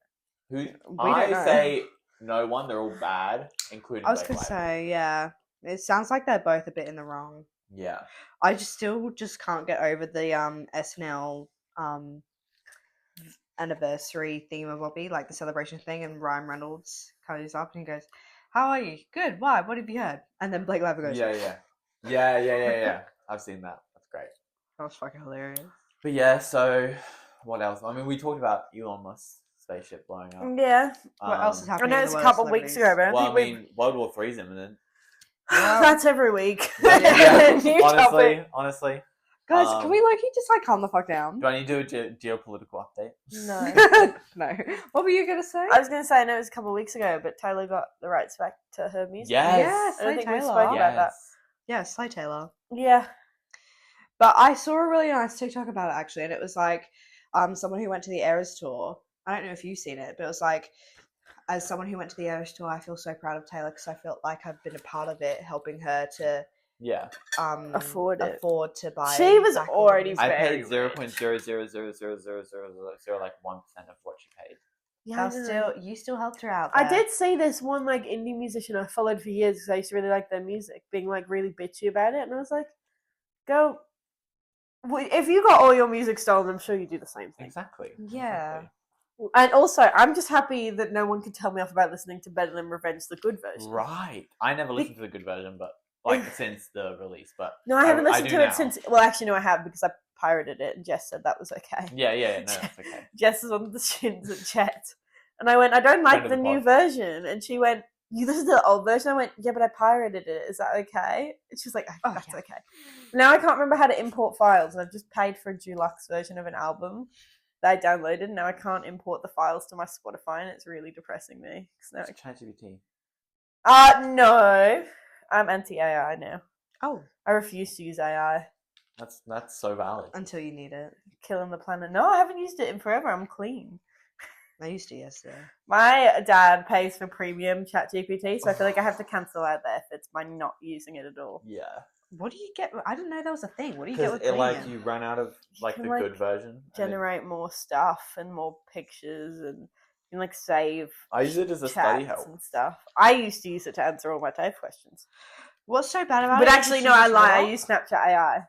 who don't I know. say no one, they're all bad, including I was Blake gonna Lively. say, yeah. It sounds like they're both a bit in the wrong. Yeah. I still can't get over the SNL anniversary thingamabobbing, like the celebration thing, and Ryan Reynolds comes up and he goes, "How are you? Good. Why? What have you heard?" And then Blake Lively goes, Yeah. I've seen that. That's great. "That was fucking hilarious." But yeah, so what else? I mean, we talked about Elon Musk's spaceship blowing up. Yeah. What else is I happening? know in it's the a world of couple of weeks celebrities? ago, but I Well, think I we've... mean, World War III's imminent. That's every week. Yeah, New topic. honestly. Guys, can we Loki just like calm the fuck down? Do I need to do a geopolitical update? No. No. What were you gonna say? I was going to say, I know it was a couple of weeks ago, but Taylor got the rights back to her music. Yes. I don't Slay think we Taylor. spoke about that. Yeah, Slay Taylor. Yeah. But I saw a really nice TikTok about it actually, and it was like someone who went to the Eras tour. I don't know if you've seen it, but it was like, as someone who went to the Eras tour, I feel so proud of Taylor because I felt like I've been a part of it, helping her to Afford to buy. She was back already all I the- paid 0.0000000 like 1% of what she paid. Yeah, You still helped her out. I there. did see this one like indie musician I followed for years because I used to really like their music, being like really bitchy about it, and I was like, "Go! If you got all your music stolen, I'm sure you do the same thing." Exactly. Yeah. And also, I'm just happy that no one could tell me off about listening to Better Than Revenge, the good version. Right. I never listened to the good version, but like since the release. But No, I haven't listened do to it now. since. Well, actually, no, I have because I pirated it, and Jess said that was okay. Yeah. No, that's okay. Jess is on the shins and chat, and I went, "I don't like Friend of the the new pod. version," and she went, "You listened to the old version?" I went, "Yeah, but I pirated it. Is that okay?" And she was like, Oh, "That's yeah. okay." Now I can't remember how to import files, and I've just paid for a deluxe version of an album that I downloaded. Now I can't import the files to my Spotify, and it's really depressing me. So now It's ChatGPT. no, I'm anti-AI now. Oh, I refuse to use AI. That's so valid. until you need it. Killing the planet. No, I haven't used it in forever. I'm clean. I used to yesterday. My dad pays for premium ChatGPT, so I feel like I have to cancel out the efforts by not using it at all. Yeah. What do you get? I didn't know that was a thing. What do you get Because with it like premium? you run out of like can, the like, good version. and then- Generate more stuff and more pictures, and you can like save I use it as a study chats help. and stuff. I used to use it to answer all my TAFE questions. What's so bad about But it? actually, no, I lie. I use Snapchat AI.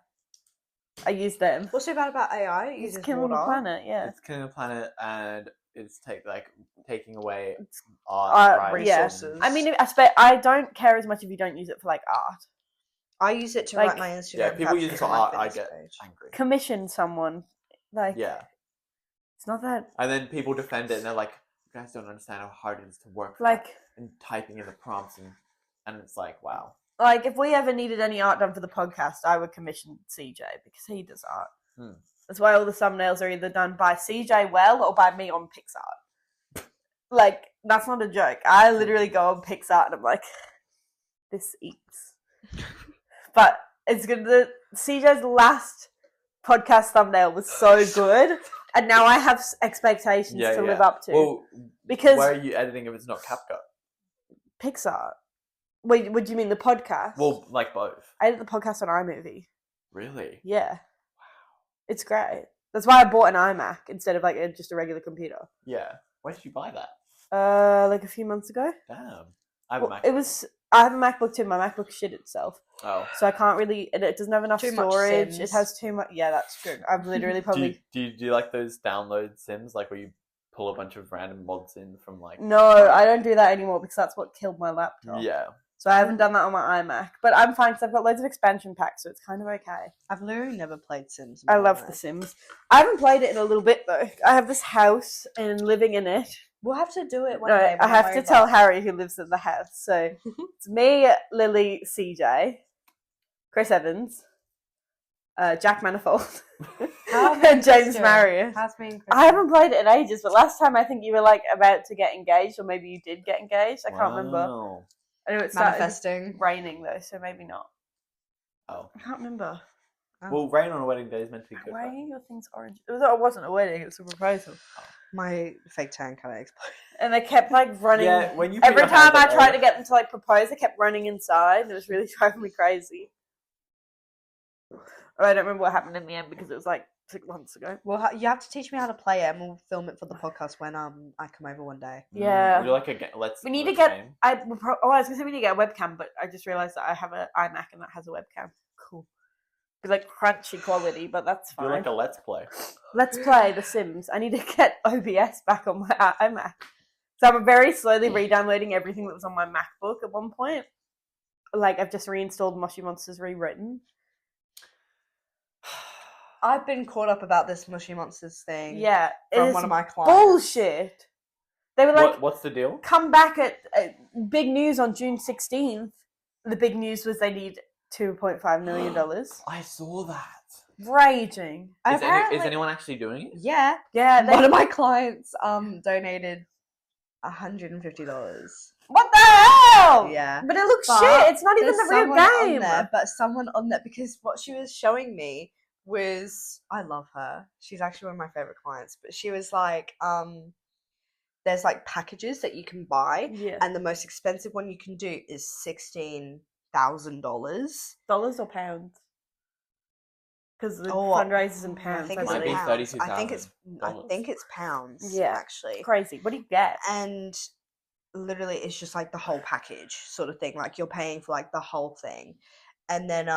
I use them. What's so bad about AI? It It's uses killing the water. planet, yeah. It's killing the planet and it's taking away It's art, rights, yeah. resources. I mean, I don't care as much if you don't use it for like art. I use it to Like- write my Instagram. Yeah, people use it captions for on my art. I fitness get page. angry. Commission someone, like Yeah, it's not that and then people defend it and they're like, "You guys don't understand how hard it is to work." for like. that," and typing in the prompts and it's like, wow. Like, if we ever needed any art done for the podcast, I would commission CJ because he does art. Hmm. That's why all the thumbnails are either done by CJ Well or by me on PixArt. Like, that's not a joke. I literally go on PixArt and I'm like, this eats. But it's good. CJ's last podcast thumbnail was so good, and now I have expectations to live up to. Well, Because- where are you editing if it's not CapCut? PixArt. Wait, what do you mean, the podcast? Well, like both. I did the podcast on iMovie. Really? Yeah. Wow. It's great. That's why I bought an iMac instead of like just a regular computer. Yeah. Where did you buy that? Like a few months ago. Damn. I have a Well, Mac. it was I have a MacBook too. My MacBook shit itself, Oh. so I can't really. It doesn't have enough Too much storage. Sims. It has too much. Yeah, that's true. I've literally probably. Do you like those download Sims, like where you pull a bunch of random mods in from like? No, I don't do that anymore because that's what killed my laptop. Yeah. So I haven't done that on my iMac, but I'm fine because I've got loads of expansion packs, so it's kind of okay. I've literally never played Sims. I love The Sims. I haven't played it in a little bit though. I have this house and living in it. We'll have to do it one No, day. I have to tell Harry who lives in the house. So it's me, Lily, CJ, Chris Evans, Jack Manifold, and James Marius. I haven't played it in ages, but last time I think you were like about to get engaged, or maybe you did get engaged. I can't remember. I know it started Manifesting. raining though, so maybe not. Oh. I can't remember. Well, rain on a wedding day is meant to be good. Why Right? are your things orange? It wasn't a wedding; it was a proposal. My fake tan kind of exploded. And they kept like running. Yeah, when you Every put your time I hand up tried over- to get them to like propose, they kept running inside, and it was really driving me crazy. I don't remember what happened in the end because it was like 6 months ago. Well, you have to teach me how to play it, and we'll film it for the podcast when I come over one day. Yeah. Would you like a let's? We need to let's get. game? I was gonna say we need to get a webcam, but I just realised that I have an iMac and that has a webcam. Cool. Be like crunchy quality, but that's Do fine. like a let's play. Let's play The Sims. I need to get OBS back on my iMac. So I'm very slowly re-downloading everything that was on my MacBook at one point. Like I've just reinstalled Moshi Monsters rewritten. I've been caught up about this Mushy Monsters thing. Yeah, From it's one of my clients. bullshit. They were like, What's the deal? come back at big news on June 16th. The big news was they need $2.5 million. I saw that. Raging. Is anyone actually doing it? Yeah. Yeah, One of my clients donated $150. what the hell? Yeah. But it looks But shit. It's not even There's the real someone on game. there, but someone on there, because what she was showing me was, I love her. She's actually one of my favorite clients, but she was like, there's like packages that you can buy, Yeah. and the most expensive one you can do is $16,000. Dollars or pounds? Because the Oh, fundraisers in pounds. I think I it's Might be believe. pounds. I $32,000. think it's pounds. Yeah. actually. Crazy. What do you get? And literally it's just like the whole package sort of thing, like you're paying for like the whole thing, and then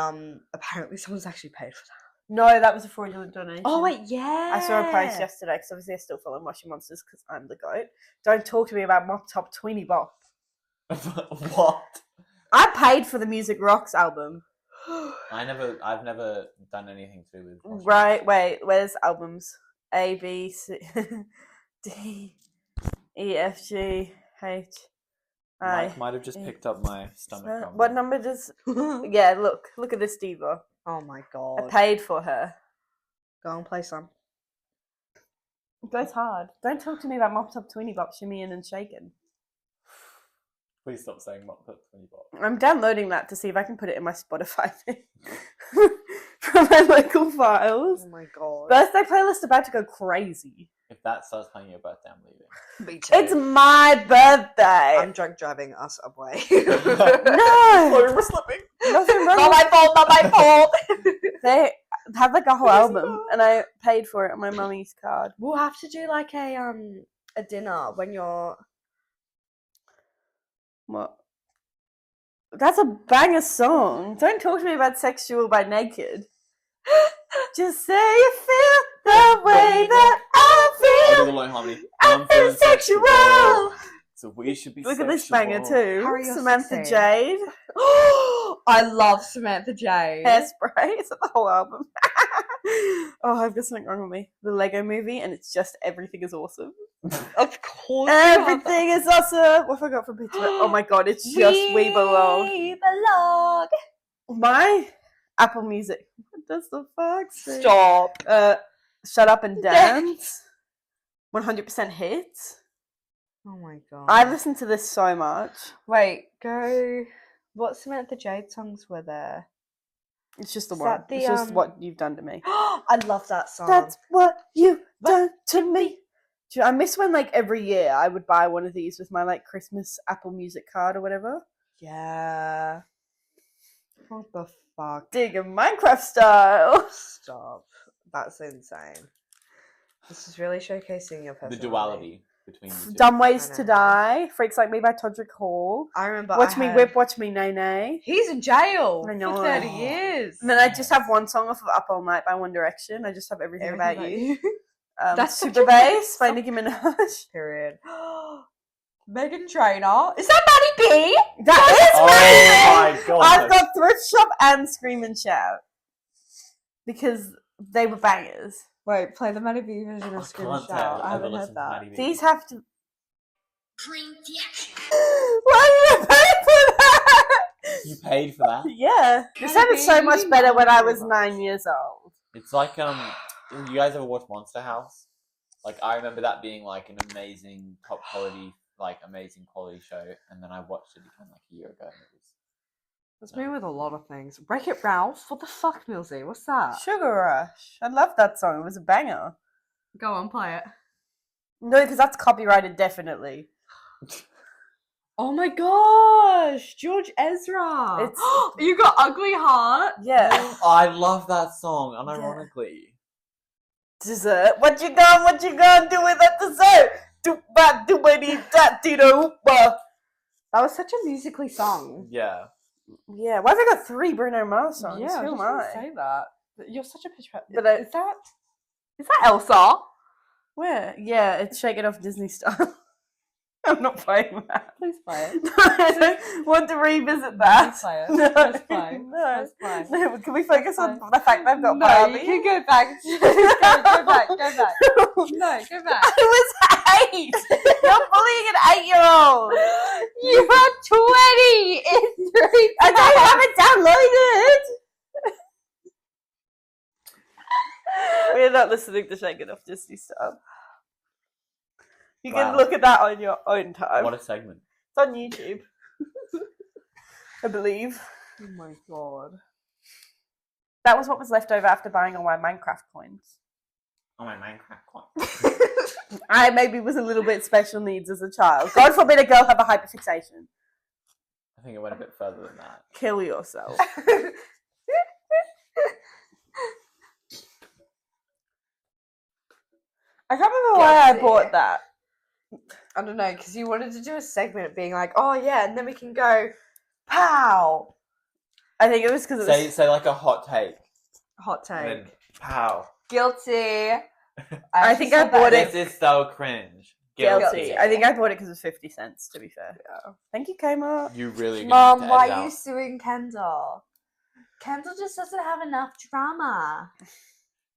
apparently someone's actually paid for that. No, that was a fraudulent donation. Oh wait, yeah, I saw a post yesterday because obviously I still follow Moshi Monsters because I'm the goat. Don't talk to me about Mop Top Tweeny Bop. What? I paid for the Music Rocks album. I've never done anything to do with. Washington. Right, wait, where's albums? A, B, C, D, E, F, G, H, I. Mike might have just picked up my stomach. rumble. What number does... Yeah, look at this diva. Oh my I god, paid for her. go and play some. It goes hard. Don't talk to me about Mop Top Tweeny Bop, Shimmyin' and Shakin'. Please stop saying Mop Top 20 Bop. I'm downloading that to see if I can put it in my Spotify thing. From my local files. Oh my god, Birthday playlist about to go crazy. If that starts playing your birthday, I'm leaving. me too. It's my birthday. I'm drunk driving us away. No, Sorry, we're slipping. nothing wrong. Not my fault. Not my fault. They have like a whole album, and I paid for it on my mummy's card. We'll have to do like a dinner when you're. What? That's a banger song. Don't talk to me about Sexual by Naked. Just say you feel the way that I'll do I the low harmony. I'm feeling sexual. So we should be. Look at this sexual. banger too. Harry, you're Samantha 16. Jade. I love Samantha Jade. Hairspray. Is that the whole album? Oh, I've got something wrong with me. The Lego Movie, and it's just everything is awesome. Of course. Everything is awesome. What have I got for a picture? Oh my god, it's just We Belong. We belong. My Apple Music. What does the fuck say? Stop. Shut Up and Dance. 100% hits. Oh my god. I listened to this so much. Wait, go. What Samantha Jade songs were there? It's just the Is one. that the, It's just what you've done to me. I love that song. That's what you've done to me. Do you know, I miss when like every year I would buy one of these with my like Christmas Apple Music card or whatever. Yeah. What the fuck? Dig a Minecraft style. Stop. That's insane. This is really showcasing your The personality. duality. between you two. Dumb Ways I to know. Die, Freaks Like Me by Todrick Hall. I remember. Watch Me Whip, Watch Me Nay Nay. He's in jail I know. for 30 Oh. years. And then I just have one song off of Up All Night by One Direction. I just have Everything About You. That's such Super a Bass good by Nicki Minaj. Period. Megan Trainor. Is that Maddie B? That is Oh amazing! my god! I've got Thrift Shop and Scream and Shout. Because they were bangers. Wait, play the Maddie B version I of Scream can't and say Shout. I've I ever haven't heard listened to that. Maddie B. These have to. Clean the action. Why are you paying for that? You paid for that? Yeah. This sounded so much better when I was 9 years old. It's like you guys ever watch Monster House? Like I remember that being like an amazing top quality, like amazing quality show, and then I watched it again like a year ago. And it was That's me with a lot of things. Wreck-It Ralph? What the fuck, Milzi? What's that? Sugar Rush. I love that song. It was a banger. Go on, play it. No, because that's copyrighted, definitely. Oh my gosh! George Ezra! It's- You got Ugly Heart? Yeah. I love that song, unironically. Dessert. What you gonna do with that dessert? That was such a musically song. Yeah. Yeah, why have I got 3 Bruno Mars songs? Yeah, I Who was am just gonna I? say that. You're such a picture. But I- is that Elsa? Where? Yeah, it's Shake It Off Disney style. I'm not playing that. Please play it. I don't want to revisit that. Please play it. No, Press play. no. Press play. No, can we focus on the fact that I've got No, Barbie? you can go back. go back. Go back. No, go back. I was 8! You're bullying an 8-year-old! You are 20 in 3 I don't have it downloaded! We're not listening to Shake It Off Disney stuff. You can Wow. look at that on your own time. What a segment. It's on YouTube. I believe. Oh my god. That was what was left over after buying all my Minecraft coins. Oh my Minecraft coin. I maybe was a little bit special needs as a child. God forbid a girl have a hyperfixation. I think it went a bit further than that. Kill yourself. I can't remember why I bought that. I don't know, because you wanted to do a segment being like, oh yeah, and then we can go, pow! I think it was because it was... Say like a hot take. Hot take. And then pow. Guilty. I think I bought it- This is so cringe. Guilty. I think I bought it because it was 50 cents, to be fair. Yeah. Thank you, Kmart. You really Mom, gonna why edit are you out. suing Kendall? Kendall just doesn't have enough drama.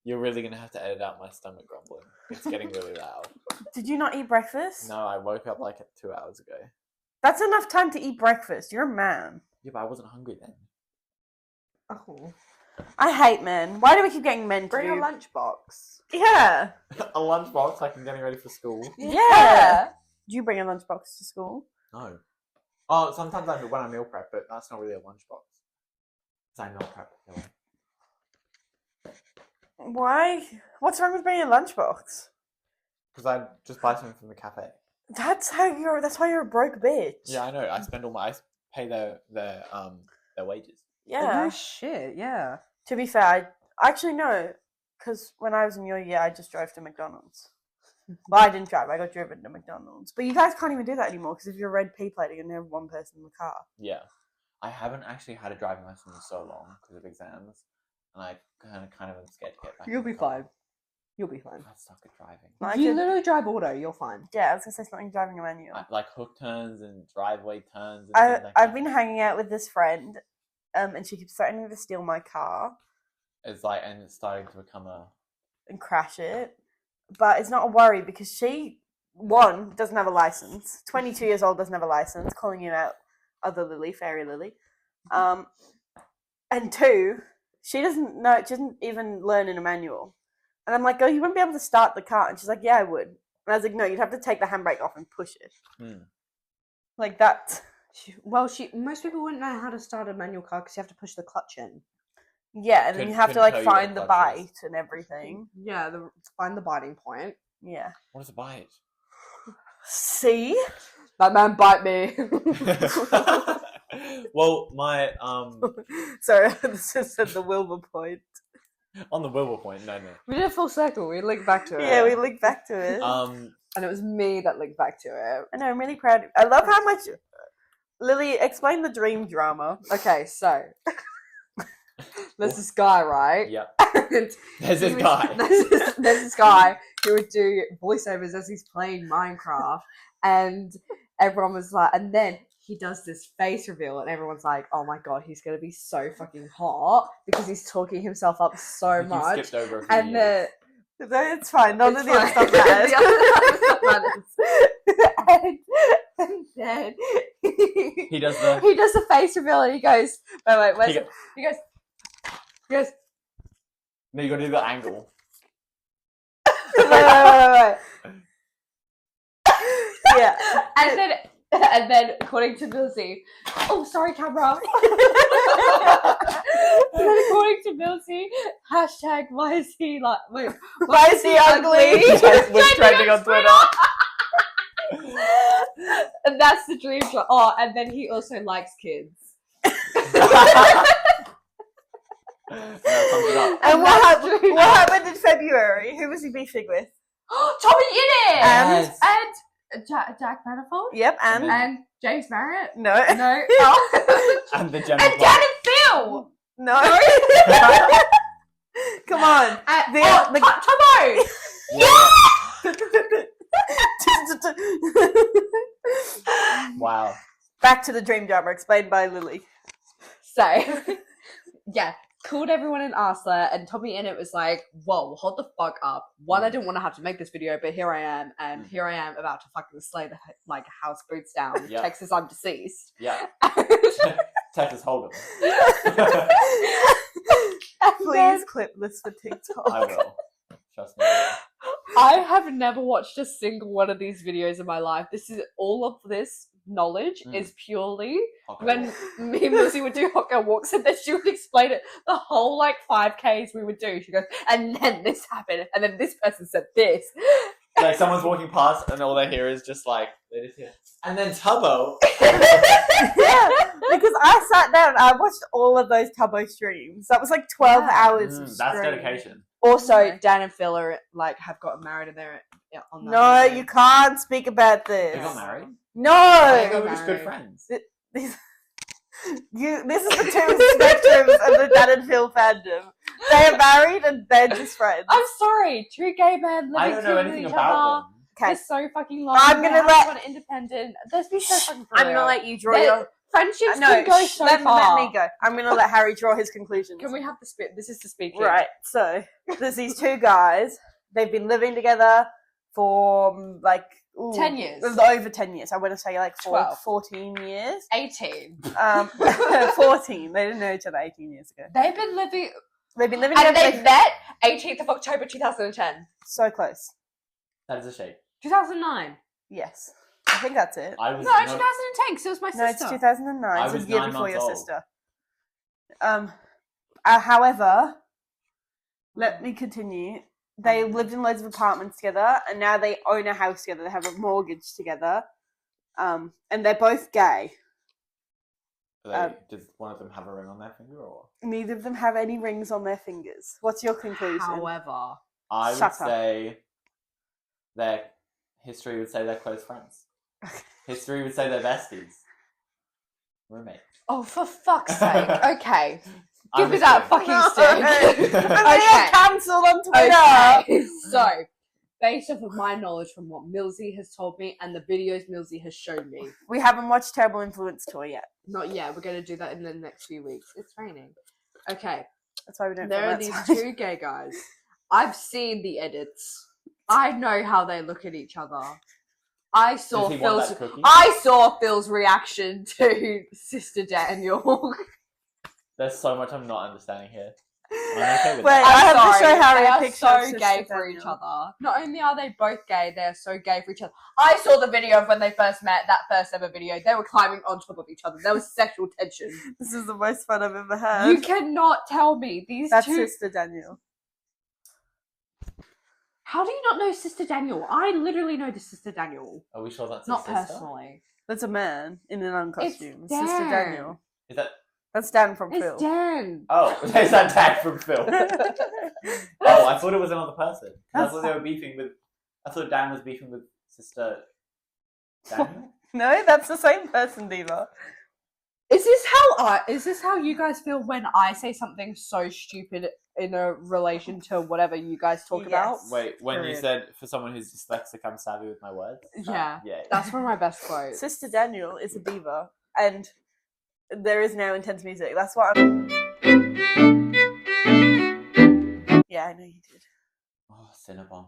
You're really gonna have to edit out my stomach grumbling. It's getting really loud. Did you not eat breakfast? No, I woke up like 2 hours ago. That's enough time to eat breakfast. You're a man. Yeah, but I wasn't hungry then. Oh. I hate men. Why do we keep getting men to Bring a do... lunchbox. Yeah. A lunchbox, like I'm getting ready for school. Yeah. Do you bring a lunchbox to school? No. Oh, sometimes when I meal prep, but that's not really a lunchbox. Because I meal prep. Really. Why? What's wrong with bringing a lunchbox? Because I just buy something from the cafe. That's why you're a broke bitch. Yeah, I know. I spend I pay their wages. Yeah. No shit, yeah. To be fair, I actually no, because when I was in your year, I just drove to McDonald's. Well, I didn't drive. I got driven to McDonald's. But you guys can't even do that anymore because if you're a red P plate, you're gonna have one person in the car. Yeah. I haven't actually had a driving license in so long because of exams, and I kind of am scared to get back. You'll in the be car. fine. You'll be fine. I suck at driving. I You could- literally drive auto, you're fine. Yeah, I was gonna say something driving a manual. Like hook turns and driveway turns. And things like I've that. been hanging out with this friend, and she keeps threatening to steal my car It's like, and it's starting to become and crash it. But it's not a worry because she, one, doesn't have a license. 22 years old, doesn't have a license. Calling you out, other Lily, fairy Lily. And two, she doesn't know. She doesn't even learn in a manual. And I'm like, oh, you wouldn't be able to start the car. And she's like, yeah, I would. And I was like, no, you'd have to take the handbrake off and push it. Like that. Most people wouldn't know how to start a manual car because you have to push the clutch in. Yeah, and then you have to Couldn't like tell you what find the the clutch is. bite and everything. Yeah, find the biting point. Yeah. What is a bite? See? That man bite me. Well, my Sorry, this is at the Wilbur point. on the Wilbur point, no. We did a full circle. We linked back to it. Yeah, we link back to it. And it was me that linked back to it. I know, I'm really proud. I love how much. Lily, explain the dream drama. Okay, so there's this guy, right? Yeah. And There's he this was- guy. There's this guy who would do voiceovers as he's playing Minecraft, and everyone was like, and then he does this face reveal, and everyone's like, "Oh my god, he's gonna be so fucking hot because he's talking himself up so You much." skipped over a few And years. It's fine. None of It's the other fine. stuff matters. The other stuff matters. and then He does the. he does the face reveal, and he goes, "Wait, where's He it?" He goes, No, you gotta do the angle. wait. Yeah. And then according to Milzi, oh sorry camera. And then according to Milzi, hashtag why is he like Why is he ugly? Was trending on Twitter. And that's the dream job. Oh, and then he also likes kids. That sums it up. And that's true. what happened in February? Who was he beefing with? Tommy Innit! Yes. And Jack Manifold? Yep, and And James Barrett? no, No. Oh. And the Gemma And Dan and Phil! no. Come on. Tomo! Wow. Back to the dream drama explained by Lily. So, yeah, called everyone an arsehole, and Tommy Innit was like, whoa, hold the fuck up. One, I didn't want to have to make this video, but here I am, and here I am about to fucking slay the, like, house boots down. Yep. Texas, I'm deceased. Yeah. Texas Hold'em. Please clip this for TikTok. I will. Trust me. I have never watched a single one of these videos in my life. This is all of this knowledge is purely Okay. when me and Milzi would do hot girl walks, and then she would explain it. The whole like 5Ks we would do. She goes, and then this happened, and then this person said this. Like someone's walking past and all they hear is just like they just hear. And then Tubbo. Yeah, because I sat down and I watched all of those Tubbo streams. That was like 12 hours of That's stream. dedication. Also, Okay. Dan and Phil are like have gotten married, and they're on that. No, movie. you can't speak about this. They got married. No! They were just good friends. This is the two spectrums of the Dan and Phil fandom. They are married and they're just friends. I'm sorry, two gay men living I don't know with anything each about other. them. Okay, They're so fucking long. I'm gonna let- independent. Let's be so fucking. For I'm real. gonna let you draw They're- your. Friendships No, can go so let far. me go. I'm gonna let Harry draw his conclusions. Can we have the speed? This is the speed. Right, so there's these two guys. They've been living together for like 10 years. Over 10 years. I want to say like 12. 14 years. 18. 14. They didn't know each other 18 years ago. They've been living, They've been living and together. they met 18th of October 2010. So close. That is a shame. 2009. Yes. I think that's it. I was No, not- 2010, because it was my No, it's sister. 2009. I It's a was year 9 before your months old. sister. However, let me continue. They lived in loads of apartments together, and now they own a house together. They have a mortgage together, and they're both gay. Does one of them have a ring on their finger, or Neither of them have any rings on their fingers. What's your conclusion? However, I Shut would up. say their history would say they're close friends. History would say they're besties, roommates. oh, for fuck's sake. Okay. Give I'm me just that kidding. fucking stick. I'm gonna get cancelled on Twitter. Okay. So, based off of my knowledge from what Milzi has told me and the videos Milzi has shown me, We haven't watched Terrible Influence Tour yet. not yet, we're going to do that in the next few weeks. It's raining. Okay. That's why we don't. There film are these outside. two gay guys. I've seen the edits. I know how they look at each other. I saw Does he want Phil's. that cookie? I saw Phil's reaction to Sister Daniel. There's so much I'm not understanding here. I'm okay with Wait, that. I have to sorry, show Harry they a are picture of so Sister gay for each Daniel. other. Not only are they both gay, they are so gay for each other. I saw the video of when they first met, that first ever video. They were climbing on top of each other. There was sexual tension. This is the most fun I've ever had. You cannot tell me these That's two. Sister Daniel. How do you not know Sister Daniel? I literally know the Sister Daniel. Are we sure that's Not his sister? personally. That's a man in an It's uncostume. Sister Dan. Daniel. Is that? That's Dan from It's Phil. Dan. Oh, there's that tag from Phil. Oh, I thought it was another person. I thought they were beefing with. I thought Dan was beefing with Sister Daniel? No, that's the same person, Diva. Is this how you guys feel when I say something so stupid in a relation to whatever you guys talk about? Yes. Wait, when you Period. said for someone who's dyslexic, I'm savvy with my words? Yeah. Yeah. That's one of my best quotes. Sister Daniel is a diva, and there is now intense music. That's what I'm. Yeah, I know you did. Oh, Cinnabon.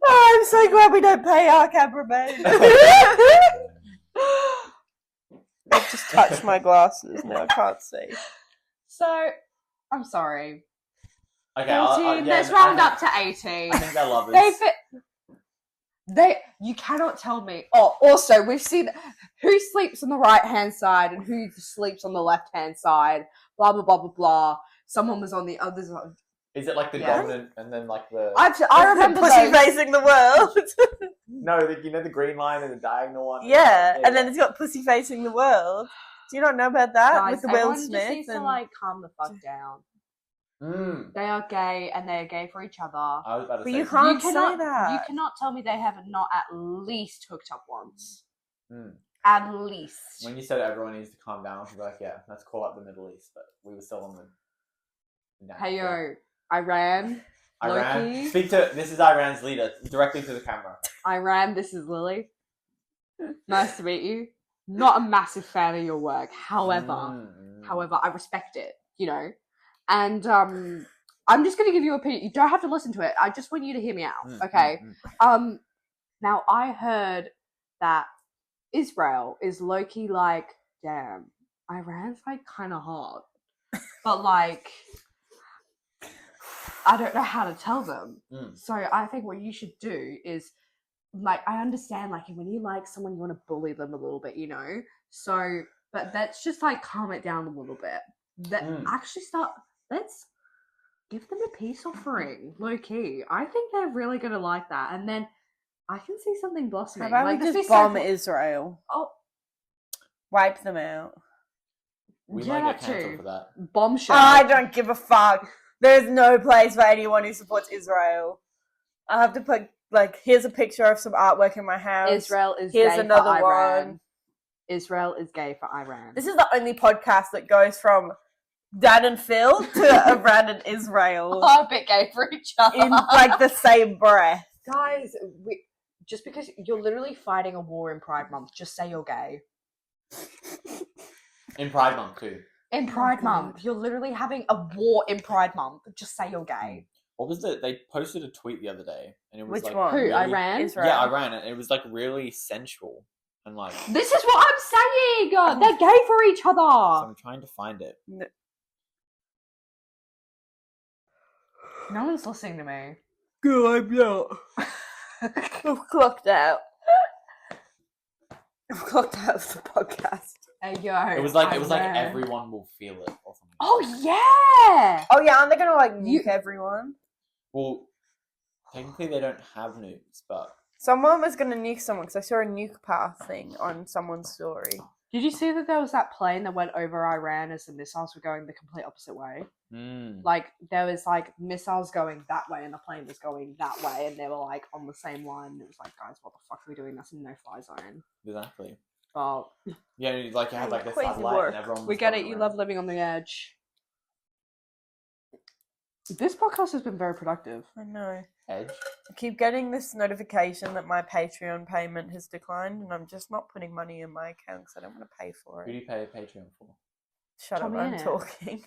Oh, I'm so glad we don't pay our cameraman. I've just touched my glasses. Now I can't see. So, I'm sorry. Okay, 14, let's round up to 18. I think they're lovers. You cannot tell me. Oh, also, we've seen who sleeps on the right-hand side and who sleeps on the left-hand side, blah, blah, blah, blah, blah. Someone was on the other side. Is it like the Yeah. golden and then like the... I remember Pussy those. facing the world. No, you know the green line and the diagonal one? Yeah, and then it's got pussy facing the world. Do you not know about that Guys, with the Will everyone just Smith? needs to, like, calm the fuck down. They are gay and they are gay for each other. I was about to But say... you can't You cannot, say that. You cannot tell me they have not at least hooked up once. Mm. At least. When you said everyone needs to calm down, I was like, yeah, let's call up the Middle East, but we were still on the... Hey yo, Iran. Iran. Loki. Speak to... This is Iran's leader, directly to the camera. Iran, this is Lily. Nice to meet you. Not a massive fan of your work. However, I respect it, you know. And I'm just going to give you a opinion. You don't have to listen to it. I just want you to hear me out, okay? Now, I heard that Israel is low-key like, damn, Iran's like kind of hot. But like, I don't know how to tell them. So I think what you should do is, like, I understand, like, when you like someone, you want to bully them a little bit, you know? So, but let's just, like, calm it down a little bit. Let's give them a peace offering, low-key. I think they're really going to like that. And then I can see something blossoming. How about we just bomb Israel? Oh. Wipe them out. We Yeah, might get that cancelled too. for that. Bombshell. I don't give a fuck. There's no place for anyone who supports Israel. I have to put, like, here's a picture of some artwork in my house. Israel is Here's gay another for Iran. one. Israel is gay for Iran. This is the only podcast that goes from Dan and Phil to Iran and Israel Oh, a bit gay for each other. in, like, the same breath. Guys, just because you're literally fighting a war in Pride Month, just say you're gay. In Pride Month, too. In Pride Month, you're literally having a war in Pride Month. Just say you're gay. What was it? They posted a tweet the other day, and it was Which like... one? Who, really- Iran? Israel. Yeah, Iran, and it was, like, really sensual. And, like... This is what I'm saying! They're gay for each So other! I'm trying to find it. No one's listening to me. Good, I'm not. I've clocked out. I've clocked out of the podcast. Hey, yo. It was like Iran. everyone will feel it or something. Oh, yeah! Oh yeah, aren't they gonna like nuke everyone? Well, technically they don't have nukes, but Someone was gonna nuke someone because I saw a nuke path thing on someone's story. Did you see that there was that plane that went over Iran as the missiles were going the complete opposite way? Like, there was, like, missiles going that way and the plane was going that way and they were, like, on the same line. It was like, guys, what the fuck are we doing? That's a no-fly zone. exactly. Well, Yeah, like you had like this Crazy satellite work. and everyone. we was get it. going You around. love living on the edge. This podcast has been very productive. I know. Edge. I keep getting this notification that my Patreon payment has declined, and I'm just not putting money in my account because I don't want to pay for Who do it. you pay Patreon for? Shut up, Tommy I'm Innit. talking.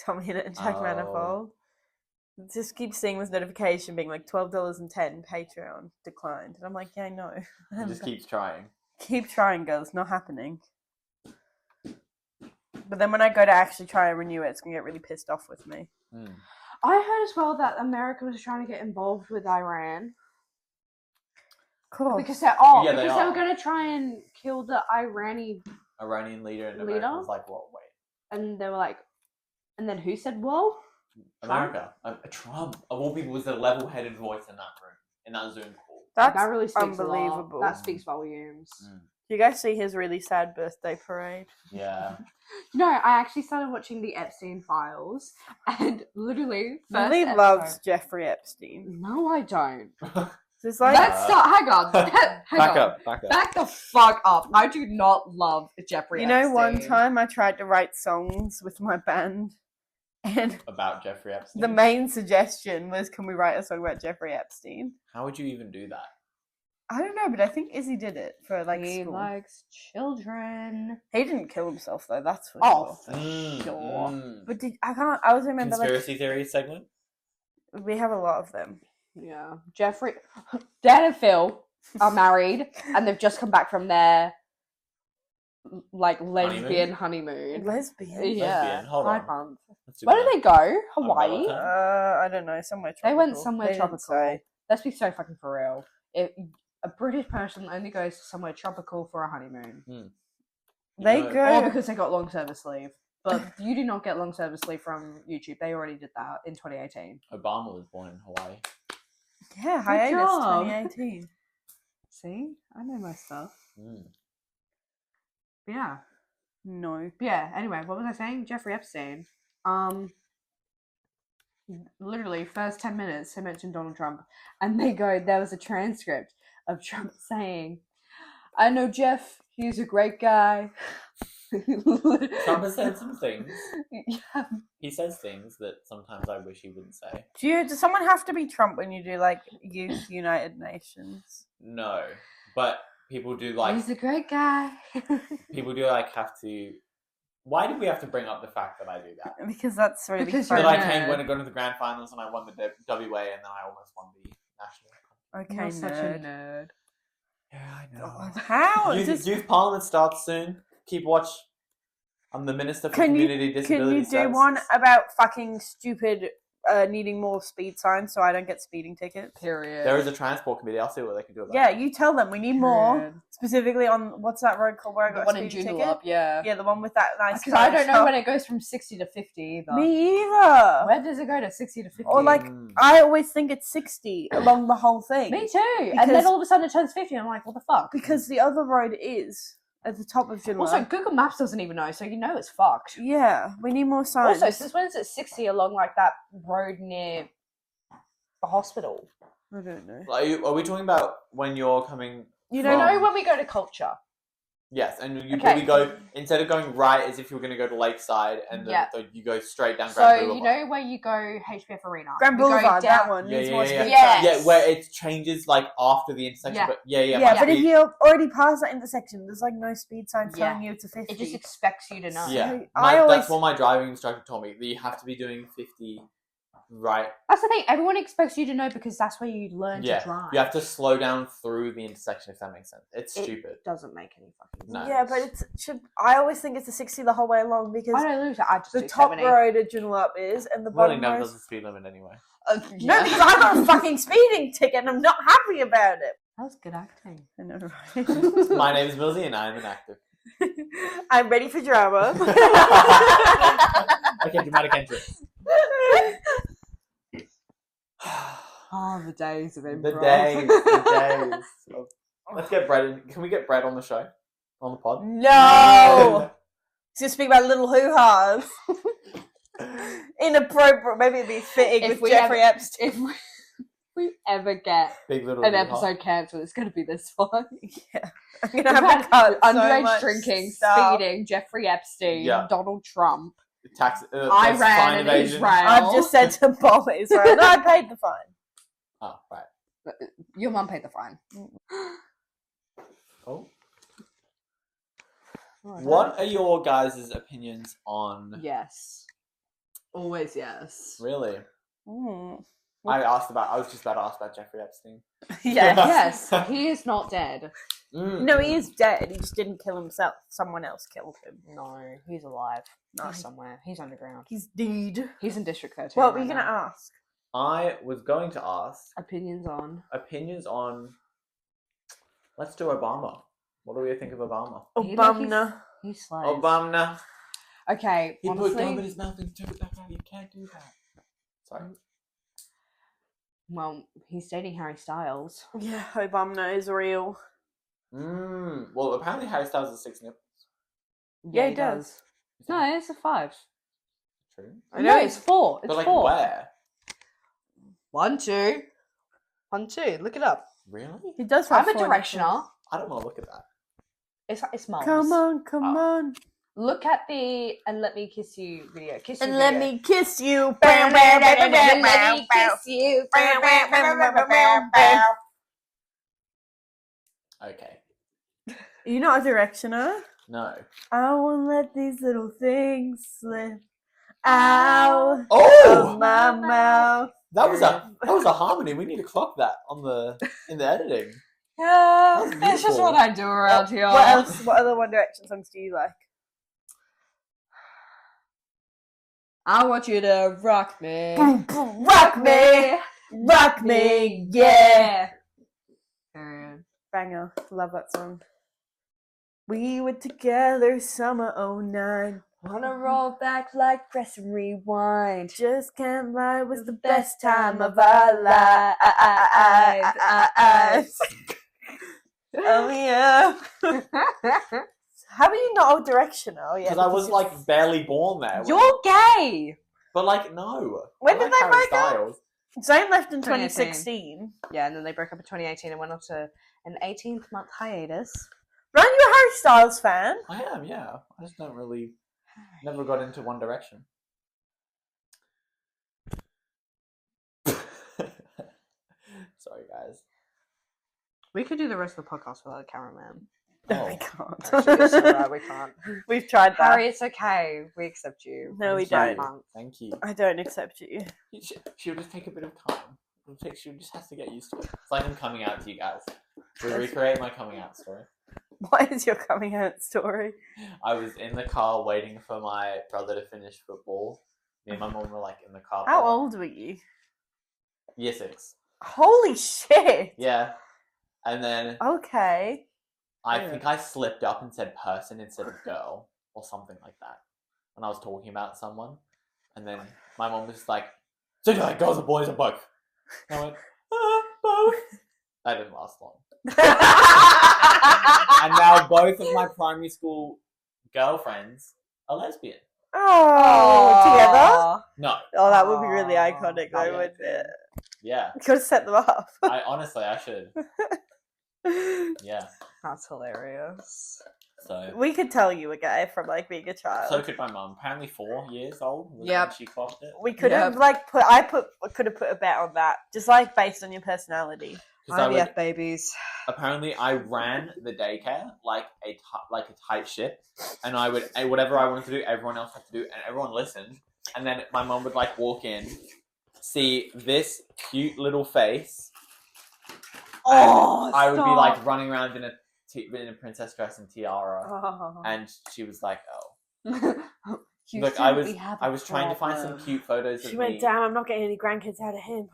Tommy Innit and Jack Oh. Manifold. Just keep seeing this notification being like $12.10 Patreon declined, and I'm like, yeah, I know. It just keeps trying. Keep trying, girls. Not happening. But then when I go to actually try and renew it, it's gonna get really pissed off with me. I heard as well that America was trying to get involved with Iran Cool. because they Yeah, they were are. going to try and kill the Iranian, Iranian leader and Leader? America was like, "What? Wait, and they were like, and then who said, "Well, Trump? America? Trump of all people was the level-headed voice in that room, in that Zoom call." That's that really speaks unbelievable. a lot. That speaks volumes. You guys see his really sad birthday parade? Yeah. No, I actually started watching the Epstein Files, and literally, Lily first loves episode- Jeffrey Epstein. No, I don't. It's like Let's start. Hang on. Back up. Back the fuck up. I do not love Jeffrey you know, Epstein. one time I tried to write songs with my band, and About Jeffrey Epstein. the main suggestion was, "Can we write a song about Jeffrey Epstein?" How would you even do that? I don't know, but I think Izzy did it for he school. likes children. He didn't kill himself though. That's for Oh, sure. for sure. But I always remember Conspiracy theory segment? we have a lot of them. Yeah. Jeffrey, Dan and Phil are married, and they've just come back from their lesbian honeymoon. Lesbian. Yeah. Lesbian, hold Pride on. month. Let's do Where that. did they go? Hawaii. Umbrella. I don't know. Somewhere tropical. They went somewhere They didn't tropical. say. Let's be so fucking for real. A British person only goes to somewhere tropical for a honeymoon. They know- go. Or because they got long service leave. But you do not get long service leave from YouTube. They already did that in 2018. Obama was born in Hawaii. Yeah, hiatus job. 2018. See? I know my stuff. Mm. But yeah. No. But yeah, anyway, what was I saying? Jeffrey Epstein. Literally, first 10 minutes, they mentioned Donald Trump. And there was a transcript of Trump saying, I know Jeff, he's a great guy. Trump has said some things. Yeah. He says things that sometimes I wish he wouldn't say. Does someone have to be Trump when you do Youth United Nations? No. But people do He's a great guy. have to. Why did we have to bring up the fact that I do that? Because that's really Because funny. you're That a I came nerd. when I got to the grand finals and I won the WA and then I almost won the national. Okay, You're such a nerd. nerd. Yeah, I God, how? Youth Parliament starts soon. Keep watch. I'm the Minister for Community Can Disability you do Services. one about fucking stupid needing more speed signs so I don't get speeding tickets? Period. There is a transport committee. I'll see what they can do about Yeah, it. you tell them we need more. Period. Specifically on, what's that road called where I The got one a in speeding Joondalup, ticket? yeah. Yeah, the one with that nice Because I don't know shop. when it goes from 60 to 50 either. Me either. Where does it go to 60 to 50? Or I always think it's 60 along the whole thing. Me too. And Because- then all of a sudden it turns 50 and I'm like, what the fuck? Because the other road is at the top of Joondalup. Also, Google Maps doesn't even know, so you know it's fucked. Yeah, we need more signs. Also, since when is it 60 along that road near the hospital? I don't know. Are we talking about when you're coming? You You don't know when we go to culture? Yes, and you Okay. probably go instead of going right as if you were going to go to Lakeside, and Yeah. you go straight down. So, Grand you Boulevard. know where you go HBF Arena? Grand We go Boulevard, that down- one. Yeah, needs yeah, more yeah, speed yeah. signs. Yeah, where it changes after the intersection. Yeah. But yeah. Yeah, but if speed- you already passed that intersection, there's no speed sign Yeah. telling you it's a 50. It just expects you to know. Yeah, I always- that's what my driving instructor told me. That you have to be doing 50 right. That's the thing. Everyone expects you to know because that's where you learn Yeah, to drive. you have to slow down through the intersection if that makes sense. It's It- stupid. Doesn't make any fucking No. sense. Yeah, but I always think it's a 60 the whole way along because I don't lose it. I just the do top 70. road at Joondalup is, and the bottom Wellington road. does the speed limit anyway. No, because I got a fucking speeding ticket and I'm not happy about it. That was good acting. I know, right? My name is Milzi and I am an actor. I'm ready for drama. Okay, dramatic entrance. Oh, the days of improv. The days. Let's get Brett in. Can we get Brett on the show? On the pod? No! To speak about little hoo-has. Inappropriate. Maybe it'd be fitting If with we Jeffrey Epstein. If we ever get Big little an hoo-ha. episode cancelled, it's going to be this one. Yeah. I'm going to have to cut so Underage much drinking, stuff. speeding, Jeffrey Epstein, Yeah. Donald Trump, Tax, Iran fine and evasion. Israel. I've just said to bomb Israel. No, I paid the fine. Oh, right. Your mum paid the fine. Oh. Oh, What are your guys' opinions on... Yes. Always yes. Really? Mm. I was just about to ask about Jeffrey Epstein. Yeah. Yes, he is not dead. No, he is dead. He just didn't kill himself. Someone else killed him. No, he's alive. No, He's somewhere. He's underground. he's dead. He's in District 13. What were right you going to now. ask? I was going to ask Opinions on? opinions on... Let's do Obama. What do we think of Obama? He, like, Obama. He's slaves. Obama. Okay, He honestly, put gum in his mouth and took it back out. You can't do that. Sorry. Well, he's dating Harry Styles. Yeah, hope Umno is real. Well, apparently Harry Styles has 6 nipples. Yeah, he does. Is No, that it's a 5. true? I know No, it's 4. It's But like 4. where? 1, 2. 1, 2. Look it up. Really? He does have I'm a 4 directioner. nipples. I don't want to look at that. It's mums. Come on. Look at the "And Let Me Kiss You" video. Kiss you And video. let me kiss you. And let me kiss you. Okay. You're not a directioner. No. I won't let these little things slip out of Oh, my mouth. that was a harmony. We need to clock that in the editing. Yeah, That's that's just beautiful. what I do around here. What else? What other One Direction songs do you like? I want you to rock me. Rock me, rock me, yeah. Period. Banger. Love that song. We were together summer 09. Wanna roll back like press and rewind. Just can't lie, was the Best best time of our lives. Oh yeah. How are you not a directioner? Oh, yeah, Because I was you're- like barely born there. You're gay. But like no. When I did like they Harry break up? Styles. Zayn left in 2018. 2016. Yeah, and then they broke up in 2018 and went on to an 18-month hiatus. Ryan, you a Harry Styles fan? I am, yeah. I just don't really never got into One Direction. Sorry, guys. We could do the rest of the podcast without a cameraman. No, Oh, we can't. Actually, it's alright, we can't. We've tried that. Harry, it's okay. We accept you. No, we It's not don't. fun. Thank you. I don't accept you. She'll just take a bit of time. She just has to get used to it. It's like I'm coming out to you guys. We recreate my coming out story. What is your coming out story? I was in the car waiting for my brother to finish football. Me and my mum were like in the car. How park. old were you? Year 6. Holy shit! Yeah. And then Okay. I think I slipped up and said person instead of girl or something like that when I was talking about someone. And then my mom was just like, so do you like girls or boys or both? And I went, both. That didn't last long. And now both of my primary school girlfriends are lesbian. Oh, together? No. Oh, that would be really Aw, iconic, that though, would wouldn't it? Yeah. You could have set them up. I should. Yeah. That's hilarious. So We could tell you were gay from like being a child. so could my mum. Apparently 4 years old was Yep. when she clocked it. we could have Yep. like could have put a bet on that, just like based on your personality. 'Cause I would- IVF babies. apparently I ran the daycare like a tight ship, and I would whatever I wanted to do, everyone else had to do, and everyone listened. And then my mum would like walk in, see this cute little face. Oh, I would be like running around in a princess dress and tiara, Oh. and she was like, "Oh, You look, think I we have a was trying to find some problem. cute photos She of went me." down. I'm not getting any grandkids out of him.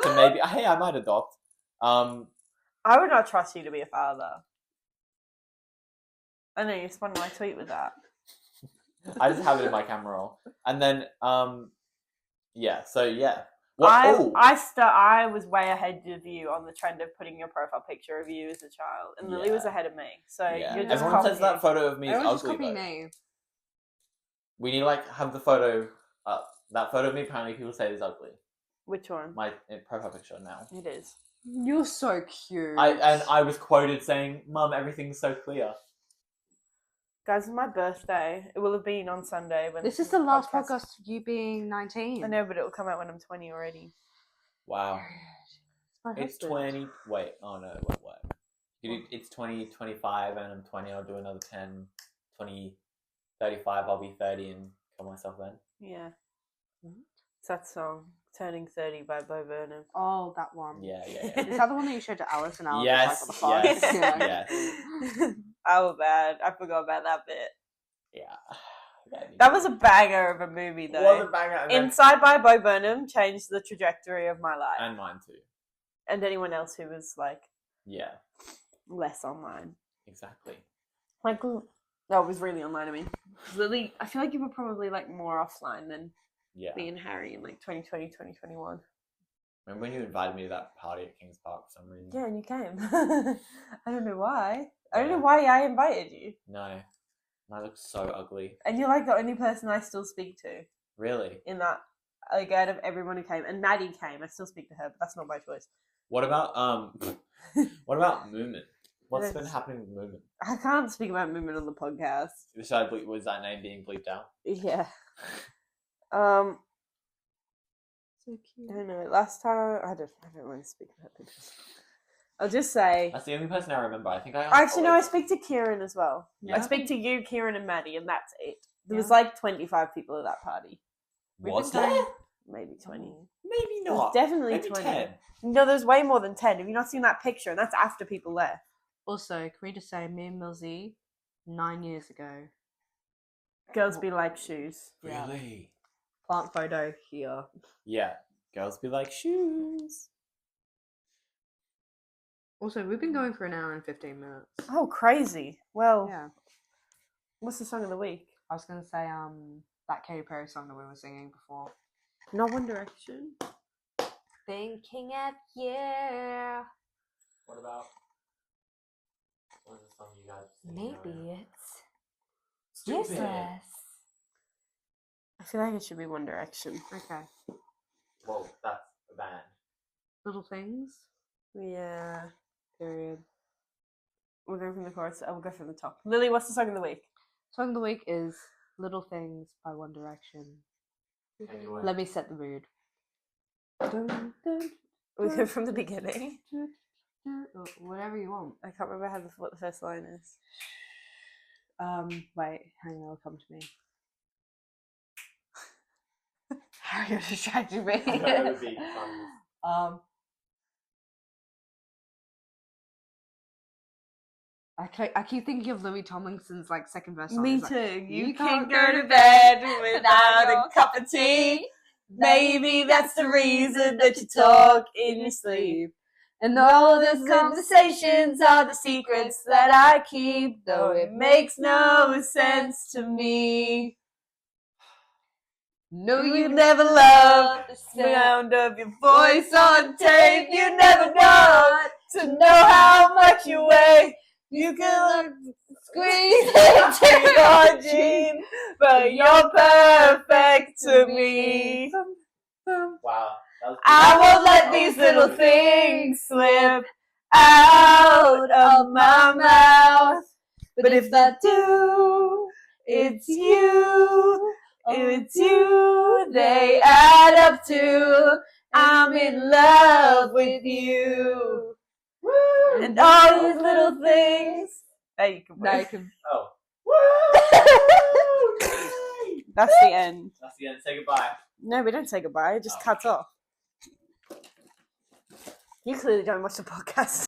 So maybe, hey, I might adopt. I would not trust you to be a father. I know you spun my tweet with that. I just have it in my camera roll, and then yeah. So yeah. I was way ahead of you on the trend of putting your profile picture of you as a child, and Lily Yeah. was ahead of me. So Yeah. you're just Everyone says copying. that photo of me is Everyone's just ugly. copying Though. me. We need to like have the photo up. That photo of me apparently people say is ugly. Which one? My profile picture now. It is. You're so cute. I was quoted saying, "Mum, everything's so clear." Guys, it's my birthday. It will have been on Sunday. When This is the last podcast of you being 19. I know, but it will come out when I'm 20 already. Wow. my It's husband. 20. Wait. Oh no. It won't work. It's 2025 and I'm 20. I'll do another 10. 20, 35. I'll be 30 and kill myself then. Yeah. It's that song, Turning 30 by Bo Burnham. Oh, that one. Yeah. Is that the one that you showed to Alice and Alice Yes, was like on the phone? yes, Yeah. yes. Oh, bad. I forgot about that bit. Yeah. That was a banger of a movie, though. Was a banger. And, then- Inside by Bo Burnham changed the trajectory of my life. and mine too. And anyone else who was, like, Yeah. less online. Exactly. Like, no, it was really online, I mean. Lily, I feel like you were probably, like, more offline than Yeah. me and Harry in like 2020, 2021. Remember when you invited me to that party at Kings Park for some reason? Yeah, and you came. I don't know why. I don't know Yeah. why I invited you. No. I look so ugly. And you're like the only person I still speak to Really? in that, like, out of everyone who came. And Maddie came. I still speak to her, but that's not my choice. What about Moomin? What's been happening with Moomin? I can't speak about Moomin on the podcast. Was that name being bleeped out? Yeah. So cute. I don't know. Last time, I don't want to speak about pictures. I'll just say. That's the only person I remember. I think I Actually, no, I speak to Kieran as well. Yeah. I speak to you, Kieran, and Maddie, and that's it. There was Yeah. like 25 people at that party. Was been there? Maybe 20. Maybe There's not. definitely Maybe 20. 10. No, there's way more than 10. Have you not seen that picture? And that's after people left. Also, can we just say, me and Milzi, 9 years ago. Girls be like shoes. Yeah. Really? Plant photo here. Yeah. Girls be like shoes. Also, we've been going for an hour and 15 minutes. Oh, crazy. Well, Yeah. what's the song of the week? I was gonna say, that Katy Perry song that we were singing before. No One Direction. Thinking of you. What about? What is the song you guys sing? Maybe it's Stupid. Yes. I feel like it should be One Direction. Okay. Well, that's a band. Little things. Yeah. Period. We'll go from the chorus. I will go from the top. Lily, what's the song of the week? Song of the week is Little Things by One Direction. Anyway. Let me set the mood. Dun, dun, We'll go from the beginning. dun, dun, or whatever you want. I can't remember what the first line is. Wait, hang on, it'll come to me. How are you distracting me? That would be fun. I keep thinking of Louis Tomlinson's like second verse. Song. Me It's like, too. You can't can't go to bed without a cup of tea. Maybe that's the reason that you talk in your sleep. And all these conversations are the secrets that I keep, though it makes no sense to me. No, you never loved the sound of your voice on tape. You never got to know how much you weigh. You can squeeze into your jean, but you're perfect to me. Wow. That was I won't let these little things slip out of my mouth. But if I do, it's you. It's you they add up to. I'm in love with you. And all these little things. There you can Now you can. Oh. That's the end. That's the end. Say goodbye. No, we don't say goodbye. It just cuts off. You clearly don't watch the podcast.